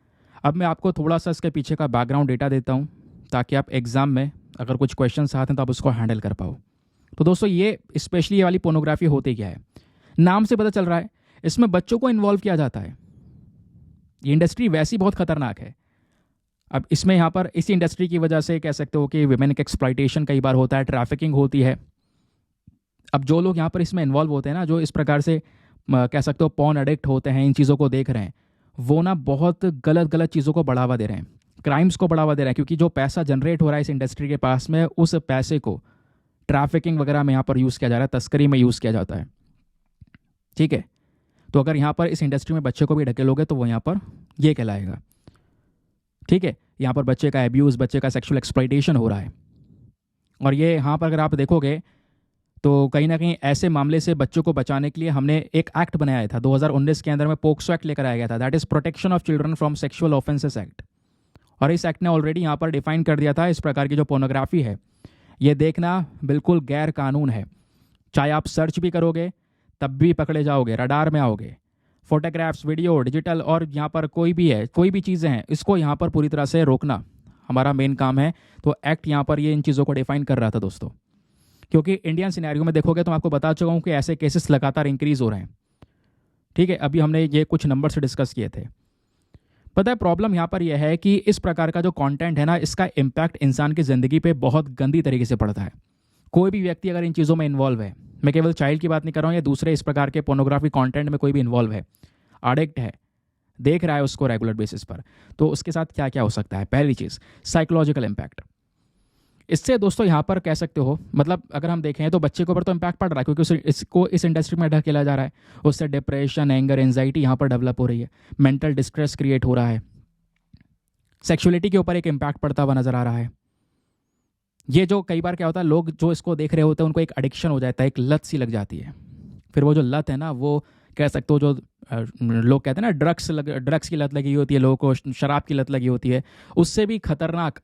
अब मैं आपको थोड़ा सा इसके पीछे का बैकग्राउंड डेटा देता हूँ ताकि आप एग्जाम में अगर कुछ क्वेश्चंस आते हैं तो आप उसको हैंडल कर पाओ। तो दोस्तों ये स्पेशली ये वाली पोर्नोग्राफी होती क्या है, नाम से पता चल रहा है इसमें बच्चों को इन्वॉल्व किया जाता है। ये इंडस्ट्री वैसी बहुत खतरनाक है। अब इसमें यहाँ पर इसी इंडस्ट्री की वजह से कह सकते हो कि विमेन एक्सप्लॉयटेशन कई बार होता है, ट्रैफिकिंग होती है। अब जो लोग यहाँ पर इसमें इन्वॉल्व होते हैं ना, जो इस प्रकार से कह सकते हो पॉर्न एडिक्ट होते हैं, इन चीज़ों को देख रहे हैं, वो ना बहुत गलत चीज़ों को बढ़ावा दे रहे हैं, क्राइम्स को बढ़ावा दे रहे हैं, क्योंकि जो पैसा जनरेट हो रहा है इस इंडस्ट्री के पास में, उस पैसे को ट्रैफिकिंग वगैरह में यहाँ पर यूज़ किया जा रहा है, तस्करी में यूज़ किया जाता है। ठीक है, तो अगर यहाँ पर इस इंडस्ट्री में बच्चे को भी ढकेलोगे तो वो यहाँ पर ये कहलाएगा। ठीक है, यहाँ पर बच्चे का एब्यूज़, बच्चे का सेक्सुअल एक्सप्लॉयटेशन हो रहा है। और ये यहाँ पर अगर आप देखोगे तो कहीं ना कहीं ऐसे मामले से बच्चों को बचाने के लिए हमने एक एक्ट बनाया था 2019 के अंदर में, पोक्सो एक्ट लेकर आया गया था, that is protection of children from sexual offences act. और इस एक्ट ने ऑलरेडी यहाँ पर डिफाइन कर दिया था इस प्रकार की जो पोर्नोग्राफी है ये देखना बिल्कुल गैर कानून है। चाहे आप सर्च भी करोगे तब भी पकड़े जाओगे, रडार में आओगे। फोटोग्राफ्स, वीडियो, डिजिटल और यहाँ पर कोई भी है, कोई भी चीज़ें हैं, इसको यहाँ पर पूरी तरह से रोकना हमारा मेन काम है। तो एक्ट यहाँ पर ये इन चीज़ों को डिफाइन कर रहा था दोस्तों, क्योंकि इंडियन सिनेरियो में देखोगे तो मैं आपको बता चुका हूँ कि ऐसे केसेस लगातार इंक्रीज़ हो रहे हैं। ठीक है, अभी हमने ये कुछ नंबर से डिस्कस किए थे। पता है प्रॉब्लम यहाँ पर यह है कि इस प्रकार का जो कंटेंट है ना, इसका इम्पैक्ट इंसान की ज़िंदगी पे बहुत गंदी तरीके से पड़ता है। कोई भी व्यक्ति अगर इन चीज़ों में इन्वॉल्व है, मैं केवल चाइल्ड की बात नहीं कर रहा हूँ या दूसरे इस प्रकार के पोर्नोग्राफी कंटेंट में कोई भी इन्वॉल्व है, एडिक्ट है, देख रहा है उसको रेगुलर बेसिस पर, तो उसके साथ क्या क्या हो सकता है। पहली चीज़ साइकोलॉजिकल इम्पैक्ट। इससे दोस्तों यहाँ पर कह सकते हो, मतलब अगर हम देखें तो बच्चे के ऊपर तो इम्पैक्ट पड़ रहा है, क्योंकि इसको इस इंडस्ट्री में ढकेला जा रहा है। उससे डिप्रेशन, एंगर, एंजाइटी यहाँ पर डेवलप हो रही है, मेंटल डिस्ट्रेस क्रिएट हो रहा है, सेक्सुअलिटी के ऊपर एक इम्पैक्ट पड़ता हुआ नजर आ रहा है। ये जो कई बार क्या होता है, लोग जो इसको देख रहे होते हैं उनको एक एडिक्शन हो जाता है, एक लत सी लग जाती है। फिर वो जो लत है ना, वो कह सकते हो जो लोग कहते हैं ना ड्रग्स की लत लगी होती है, लोगों को शराब की लत लगी होती है, उससे भी खतरनाक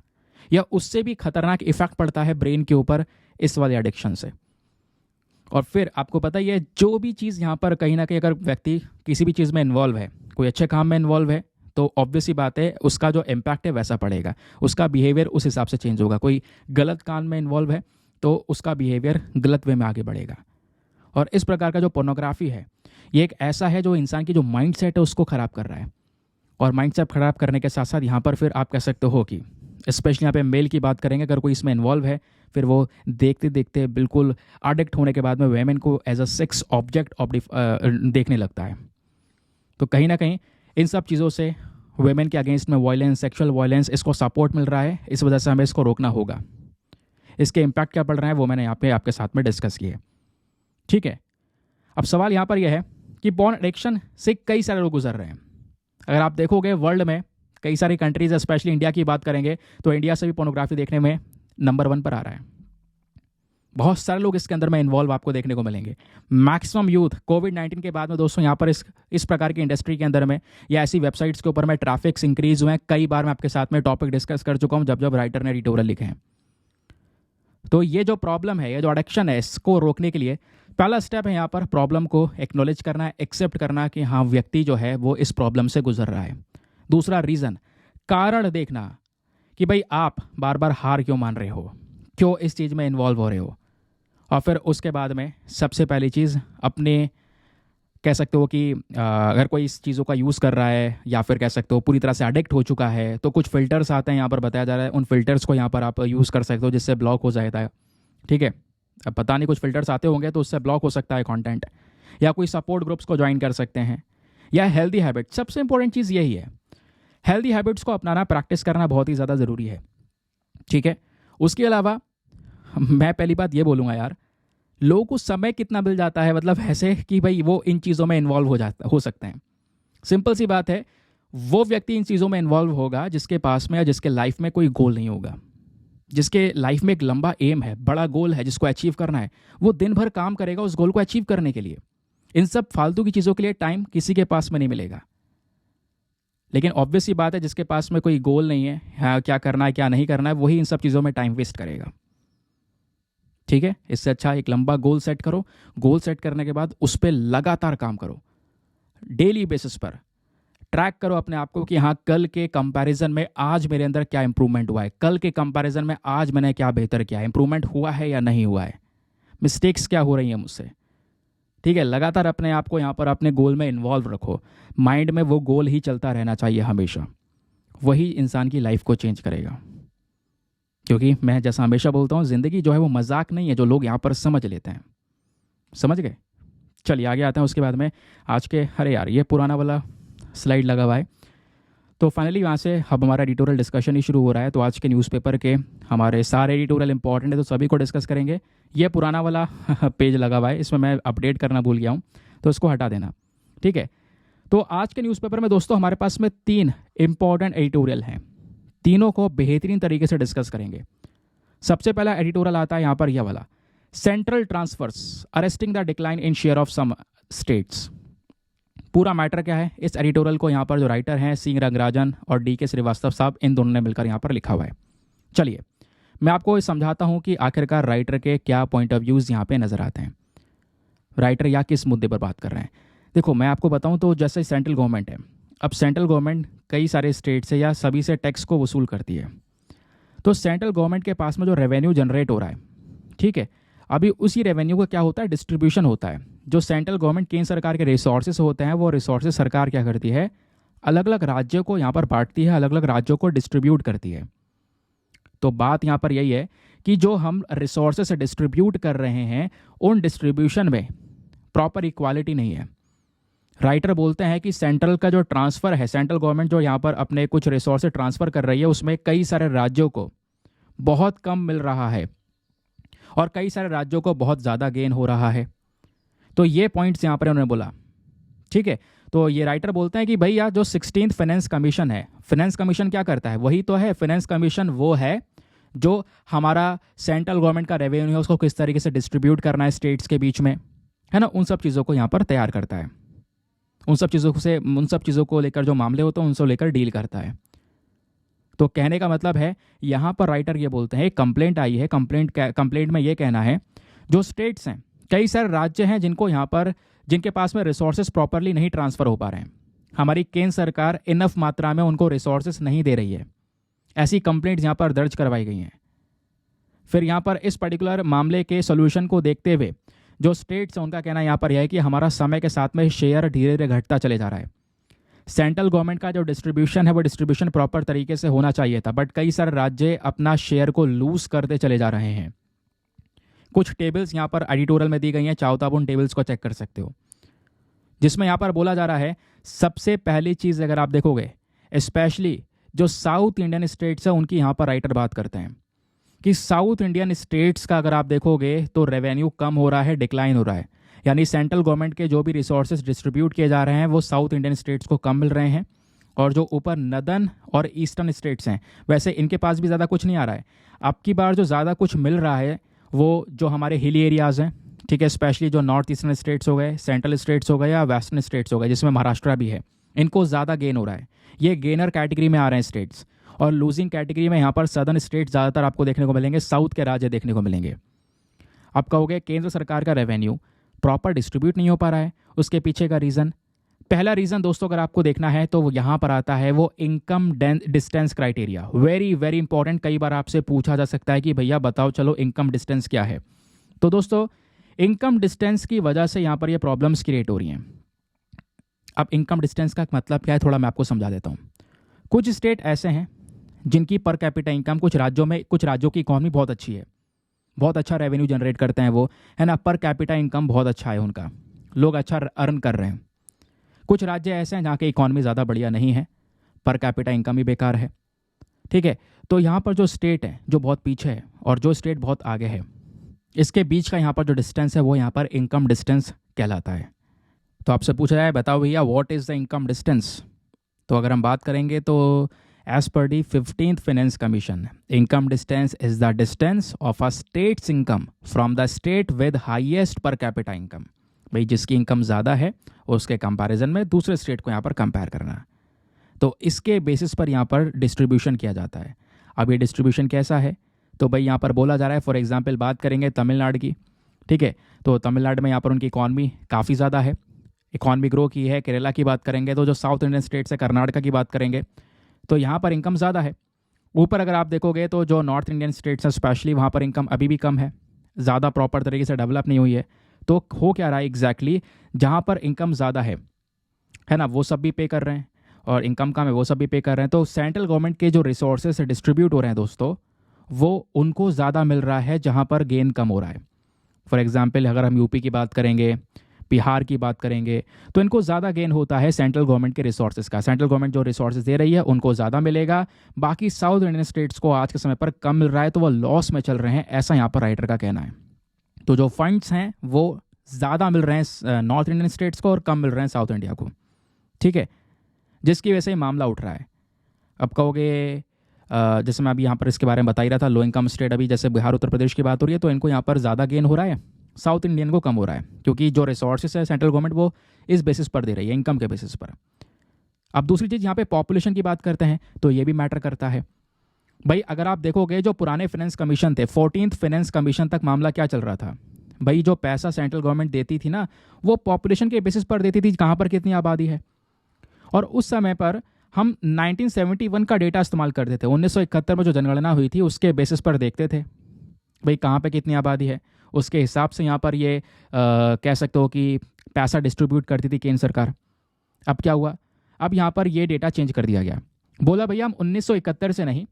या उससे भी खतरनाक इफेक्ट पड़ता है ब्रेन के ऊपर इस वाले एडिक्शन से। और फिर आपको पता ही है, जो भी चीज़ यहाँ पर कहीं ना कहीं अगर व्यक्ति किसी भी चीज़ में इन्वॉल्व है, कोई अच्छे काम में इन्वॉल्व है, तो ऑब्वियस ही बात है उसका जो इम्पैक्ट है वैसा पड़ेगा, उसका बिहेवियर उस हिसाब से चेंज होगा। कोई गलत काम में इन्वॉल्व है तो उसका बिहेवियर गलत वे में आगे बढ़ेगा। और इस प्रकार का जो पोर्नोग्राफी है ये एक ऐसा है जो इंसान की जो माइंड सेट है उसको ख़राब कर रहा है। और माइंड सेट ख़राब करने के साथ साथ यहाँ पर फिर आप कह सकते हो कि स्पेशली यहाँ पे मेल की बात करेंगे, अगर कोई इसमें इन्वॉल्व है, फिर वो देखते देखते बिल्कुल एडिक्ट होने के बाद में वेमेन को एज अ सेक्स ऑब्जेक्ट देखने लगता है। तो कहीं ना कहीं इन सब चीज़ों से वेमेन के अगेंस्ट में वायलेंस, सेक्सुअल वायलेंस, इसको सपोर्ट मिल रहा है। इस वजह से हमें इसको रोकना होगा। इसके इम्पैक्ट क्या पड़ रहे हैं वो मैंने यहाँ पे आपके साथ में डिस्कस किए। ठीक है, अब सवाल यहाँ पर यह है कि पॉर्न एडिक्शन से कई सारे लोग गुजर रहे हैं। अगर आप देखोगे वर्ल्ड में कई सारी कंट्रीज, स्पेशली इंडिया की बात करेंगे तो इंडिया से भी पोर्नोग्राफी देखने में नंबर 1 पर आ रहा है। बहुत सारे लोग इसके अंदर में इन्वॉल्व आपको देखने को मिलेंगे। मैक्सिमम यूथ कोविड-19 के बाद में दोस्तों यहाँ पर इस प्रकार की इंडस्ट्री के अंदर में या ऐसी वेबसाइट्स के ऊपर में ट्रैफिक्स इंक्रीज हुए हैं। कई बार मैं आपके साथ में टॉपिक डिस्कस कर चुका हूँ जब जब राइटर ने एडिटोरियल लिखे हैं। तो ये जो प्रॉब्लम है, ये जो एडिक्शन है, इसको रोकने के लिए पहला स्टेप है यहाँ पर प्रॉब्लम को एक्नॉलेज करना है, एक्सेप्ट करना कि हाँ व्यक्ति जो है वो इस प्रॉब्लम से गुजर रहा है। दूसरा रीज़न, कारण देखना कि भाई आप बार बार हार क्यों मान रहे हो, क्यों इस चीज़ में इन्वॉल्व हो रहे हो। और फिर उसके बाद में सबसे पहली चीज़ अपने, कह सकते हो कि अगर कोई इस चीज़ों का यूज़ कर रहा है या फिर कह सकते हो पूरी तरह से एडिक्ट हो चुका है, तो कुछ फ़िल्टर्स आते हैं यहाँ पर बताया जा रहा है, उन फिल्टर्स को यहाँ पर आप यूज़ कर सकते हो जिससे ब्लॉक हो जाता है। ठीक है, अब पता नहीं कुछ फ़िल्टर्स आते होंगे तो उससे ब्लॉक हो सकता है कंटेंट, या कोई सपोर्ट ग्रुप्स को ज्वाइन कर सकते हैं, या हेल्दी हैबिट। सबसे इंपॉर्टेंट चीज़ यही है, हेल्दी हैबिट्स को अपनाना, प्रैक्टिस करना बहुत ही ज़्यादा ज़रूरी है। ठीक है, उसके अलावा मैं पहली बात ये बोलूँगा यार, लोगों को समय कितना मिल जाता है, मतलब ऐसे कि भाई वो इन चीज़ों में इन्वॉल्व हो सकते हैं। सिंपल सी बात है, वो व्यक्ति इन चीज़ों में इन्वॉल्व होगा जिसके पास में या जिसके लाइफ में कोई गोल नहीं होगा, जिसके लाइफ में एक लंबा एम है, बड़ा गोल है जिसको अचीव करना है। वो दिन भर काम करेगा उस गोल को अचीव करने के लिए। इन सब फालतू की चीज़ों के लिए टाइम किसी के पास में नहीं मिलेगा। लेकिन ऑब्वियस सी बात है, जिसके पास में कोई गोल नहीं है, हाँ, क्या करना है क्या नहीं करना है, वही इन सब चीज़ों में टाइम वेस्ट करेगा। ठीक है, इससे अच्छा एक लंबा गोल सेट करो। गोल सेट करने के बाद उस पर लगातार काम करो, डेली बेसिस पर ट्रैक करो अपने आप को कि हाँ कल के कंपैरिजन में आज मेरे अंदर क्या इंप्रूवमेंट हुआ है, कल के कंपैरिजन में आज मैंने क्या बेहतर किया है, इंप्रूवमेंट हुआ है या नहीं हुआ है, मिस्टेक्स क्या हो रही हैं मुझसे। ठीक है, लगातार अपने आप को यहाँ पर अपने गोल में इन्वॉल्व रखो। माइंड में वो गोल ही चलता रहना चाहिए हमेशा, वही इंसान की लाइफ को चेंज करेगा। क्योंकि मैं जैसा हमेशा बोलता हूँ, ज़िंदगी जो है वो मजाक नहीं है जो लोग यहाँ पर समझ लेते हैं। समझ गए? चलिए आगे आते हैं। उसके बाद में आज के, अरे यार ये पुराना वाला स्लाइड लगा हुआ है, तो फाइनली वहाँ से अब हमारा एडिटोरियल डिस्कशन ही शुरू हो रहा है। तो आज के न्यूज़पेपर के हमारे सारे एडिटोरियल इंपॉर्टेंट है, तो सभी को डिस्कस करेंगे। ये पुराना वाला पेज लगा हुआ है, इसमें मैं अपडेट करना भूल गया हूँ, तो इसको हटा देना। ठीक है, तो आज के न्यूज़पेपर में दोस्तों हमारे पास में 3 इंपॉर्टेंट एडिटोरियल हैं, तीनों को बेहतरीन तरीके से डिस्कस करेंगे। सबसे पहला एडिटोरियल आता है यहाँ पर यह वाला, central transfers arresting the decline in share of some states. पूरा मैटर क्या है, इस एडिटोरियल को यहाँ पर जो राइटर हैं सी रंगराजन और DK श्रीवास्तव साहब, इन दोनों ने मिलकर यहाँ पर लिखा हुआ है। चलिए मैं आपको समझाता हूँ कि आखिरकार राइटर के क्या पॉइंट ऑफ व्यूज़ यहाँ पे नज़र आते हैं, राइटर या किस मुद्दे पर बात कर रहे हैं। देखो मैं आपको बताऊँ तो जैसे सेंट्रल गवर्नमेंट है, अब सेंट्रल गवर्नमेंट कई सारे स्टेट से या सभी से टैक्स को वसूल करती है। तो सेंट्रल गवर्नमेंट के पास में जो रेवेन्यू जनरेट हो रहा है, ठीक है, अभी उसी रेवेन्यू का क्या होता है, डिस्ट्रीब्यूशन होता है। जो सेंट्रल गवर्नमेंट केंद्र सरकार के रिसोर्सेज होते हैं, वो रिसोर्सेज सरकार क्या करती है, अलग अलग राज्यों को यहाँ पर बांटती है, अलग अलग राज्यों को डिस्ट्रीब्यूट करती है। तो बात यहाँ पर यही है कि जो हम रिसोर्सेज डिस्ट्रीब्यूट कर रहे हैं, उन डिस्ट्रीब्यूशन में प्रॉपर इक्वालिटी नहीं है। राइटर बोलते हैं कि सेंट्रल का जो ट्रांसफ़र है, सेंट्रल गवर्नमेंट जो यहाँ पर अपने कुछ रिसोर्सेज ट्रांसफ़र कर रही है, उसमें कई सारे राज्यों को बहुत कम मिल रहा है और कई सारे राज्यों को बहुत ज़्यादा गेन हो रहा है। तो ये पॉइंट्स यहाँ पर उन्होंने बोला। ठीक है, तो ये राइटर बोलते हैं कि भाई यार जो 16th फाइनेंस कमीशन है, फाइनेंस कमीशन क्या करता है, वही तो है फाइनेंस कमीशन, वो है जो हमारा सेंट्रल गवर्नमेंट का रेवेन्यू है उसको किस तरीके से डिस्ट्रीब्यूट करना है स्टेट्स के बीच में, है ना, उन सब चीज़ों को यहाँ पर तैयार करता है। उन सब चीज़ों को लेकर जो मामले होते हैं उनसे लेकर डील करता है। तो कहने का मतलब है यहाँ पर राइटर ये बोलते हैं, एक कंप्लेंट आई है, कंप्लेंट में ये कहना है जो स्टेट्स हैं, कई सारे राज्य हैं जिनके पास में रिसोर्सेज प्रॉपरली नहीं ट्रांसफ़र हो पा रहे हैं, हमारी केंद्र सरकार इनफ मात्रा में उनको रिसोर्सेज नहीं दे रही है। ऐसी कंप्लेंट्स यहाँ पर दर्ज करवाई गई हैं। फिर यहाँ पर इस पर्टिकुलर मामले के सोल्यूशन को देखते हुए जो स्टेट्स हैं उनका कहना यहाँ पर यह है कि हमारा समय के साथ में शेयर धीरे धीरे घटता चले जा रहा है। सेंट्रल गवर्नमेंट का जो डिस्ट्रीब्यूशन है वो डिस्ट्रीब्यूशन प्रॉपर तरीके से होना चाहिए था, बट कई सारे राज्य अपना शेयर को लूज करते चले जा रहे हैं। कुछ टेबल्स यहाँ पर एडिटोरियल में दी गई हैं, चाहो तो आप उन टेबल्स को चेक कर सकते हो, जिसमें यहाँ पर बोला जा रहा है सबसे पहली चीज़ अगर आप देखोगे, स्पेशली जो साउथ इंडियन स्टेट्स है उनकी यहाँ पर राइटर बात करते हैं कि साउथ इंडियन स्टेट्स का अगर आप देखोगे तो रेवेन्यू कम हो रहा है, डिक्लाइन हो रहा है। यानी सेंट्रल गवर्नमेंट के जो भी रिसोर्सेज डिस्ट्रीब्यूट किए जा रहे हैं वो साउथ इंडियन स्टेट्स को कम मिल रहे हैं। और जो ऊपर नदर्न और ईस्टर्न स्टेट्स हैं वैसे इनके पास भी ज़्यादा कुछ नहीं आ रहा है। अब की बार जो ज़्यादा कुछ मिल रहा है वो जो हमारे हिली एरियाज़ हैं, ठीक है, स्पेशली जो नॉर्थ ईस्टर्न स्टेट्स हो गए, सेंट्रल स्टेट्स हो गए या वेस्टर्न स्टेट्स हो गए जिसमें महाराष्ट्र भी है, इनको ज़्यादा गेन हो रहा है। ये गेनर कैटेगरी में आ रहे हैं स्टेट्स। और लूजिंग कैटेगरी में यहाँ पर सदर्न स्टेट ज़्यादातर आपको देखने को मिलेंगे, साउथ के राज्य देखने को मिलेंगे। आप कहोगे केंद्र सरकार का रेवेन्यू प्रॉपर डिस्ट्रीब्यूट नहीं हो पा रहा है, उसके पीछे का रीज़न, पहला रीज़न दोस्तों अगर आपको देखना है तो वो यहाँ पर आता है, वो income distance criteria. Very very important, कई बार आपसे पूछा जा सकता है कि भैया बताओ चलो इनकम डिस्टेंस क्या है। तो दोस्तों इनकम डिस्टेंस की वजह से यहाँ पर ये प्रॉब्लम्स क्रिएट हो रही हैं। अब इनकम डिस्टेंस का मतलब क्या है थोड़ा मैं आपको समझा देता हूँ। कुछ स्टेट ऐसे हैं जिनकी पर कैपिटा इनकम, कुछ राज्यों की इकॉनमी बहुत अच्छी है, बहुत अच्छा रेवेन्यू जनरेट करते हैं वो, है ना, पर कैपिटा इनकम बहुत अच्छा है उनका, लोग अच्छा अर्न कर रहे हैं। कुछ राज्य ऐसे हैं जहाँ की इकॉनमी ज़्यादा बढ़िया नहीं है, पर कैपिटा इनकम ही बेकार है, ठीक है। तो यहाँ पर जो स्टेट है जो बहुत पीछे है और जो स्टेट बहुत आगे है, इसके बीच का यहाँ पर जो डिस्टेंस है वो यहाँ पर इनकम डिस्टेंस कहलाता है। तो आपसे पूछा जाए बताओ भैया what is the income distance, तो अगर हम बात करेंगे तो as per the 15th finance commission, income distance is the distance of a states income from the state with highest per capita income. भाई जिसकी इनकम ज़्यादा है उसके कंपैरिजन में दूसरे स्टेट को यहाँ पर कंपेयर करना, तो इसके बेसिस पर यहाँ पर डिस्ट्रीब्यूशन किया जाता है। अब ये डिस्ट्रीब्यूशन कैसा है, तो भाई यहाँ पर बोला जा रहा है, फॉर एग्जांपल बात करेंगे तमिलनाडु की, ठीक है, तो तमिलनाडु में यहाँ पर उनकी इकॉनमी काफ़ी ज़्यादा है, इकॉनमी ग्रो की है। केरला की बात करेंगे तो जो साउथ इंडियन स्टेट्स है, कर्नाटका की बात करेंगे तो यहाँ पर इनकम ज़्यादा है। ऊपर अगर आप देखोगे तो जो नॉर्थ इंडियन स्टेट्स हैं स्पेशली वहाँ पर इनकम अभी भी कम है, ज़्यादा प्रॉपर तरीके से डेवलप नहीं हुई है। तो हो क्या रहा है एग्जैक्टली, जहाँ पर इनकम ज़्यादा है ना, वो सब भी पे कर रहे हैं, और इनकम कम है वो सब भी पे कर रहे हैं। तो सेंट्रल गवर्नमेंट के जो रिसोर्सेज डिस्ट्रीब्यूट हो रहे हैं दोस्तों, वो उनको ज़्यादा मिल रहा है जहाँ पर गेन कम हो रहा है। फॉर एग्जांपल अगर हम यूपी की बात करेंगे, बिहार की बात करेंगे, तो इनको ज़्यादा गेन होता है सेंट्रल गवर्नमेंट के रिसोर्सेज का। सेंट्रल गवर्नमेंट जो रिसोर्सेज दे रही है उनको ज़्यादा मिलेगा, बाकी साउथ इंडियन स्टेट्स को आज के समय पर कम मिल रहा है, तो वो लॉस में चल रहे हैं, ऐसा यहाँ पर राइटर का कहना है। तो जो फंड्स हैं वो ज़्यादा मिल रहे हैं नॉर्थ इंडियन स्टेट्स को और कम मिल रहे हैं साउथ इंडिया को, ठीक है, जिसकी वजह से मामला उठ रहा है। अब कहोगे जैसे मैं अभी यहाँ पर इसके बारे में बता ही रहा था, लो इनकम स्टेट अभी जैसे बिहार उत्तर प्रदेश की बात हो रही है, तो इनको यहाँ पर ज़्यादा गेन हो रहा है, साउथ इंडियन को कम हो रहा है, क्योंकि जो रिसोर्सेस है सेंट्रल गवर्नमेंट वो इस बेसिस पर दे रही है, इनकम के बेसिस पर। अब दूसरी चीज़ यहाँ पे पॉपुलेशन की बात करते हैं तो ये भी मैटर करता है। भाई अगर आप देखोगे जो पुराने फाइनेंस कमीशन थे, 14th फाइनेंस कमीशन तक मामला क्या चल रहा था, भाई जो पैसा सेंट्रल गवर्नमेंट देती थी ना वो पॉपुलेशन के बेसिस पर देती थी, कहाँ पर कितनी आबादी है। और उस समय पर हम 1971 का डेटा इस्तेमाल करते थे, 1971 में जो जनगणना हुई थी उसके बेसिस पर देखते थे भाई कहाँ पे कितनी आबादी है, उसके हिसाब से यहाँ पर ये कह सकते हो कि पैसा डिस्ट्रीब्यूट करती थी केंद्र सरकार। अब क्या हुआ, अब यहाँ पर ये डेटा चेंज कर दिया गया, बोला भैया हम 1971 से नहीं,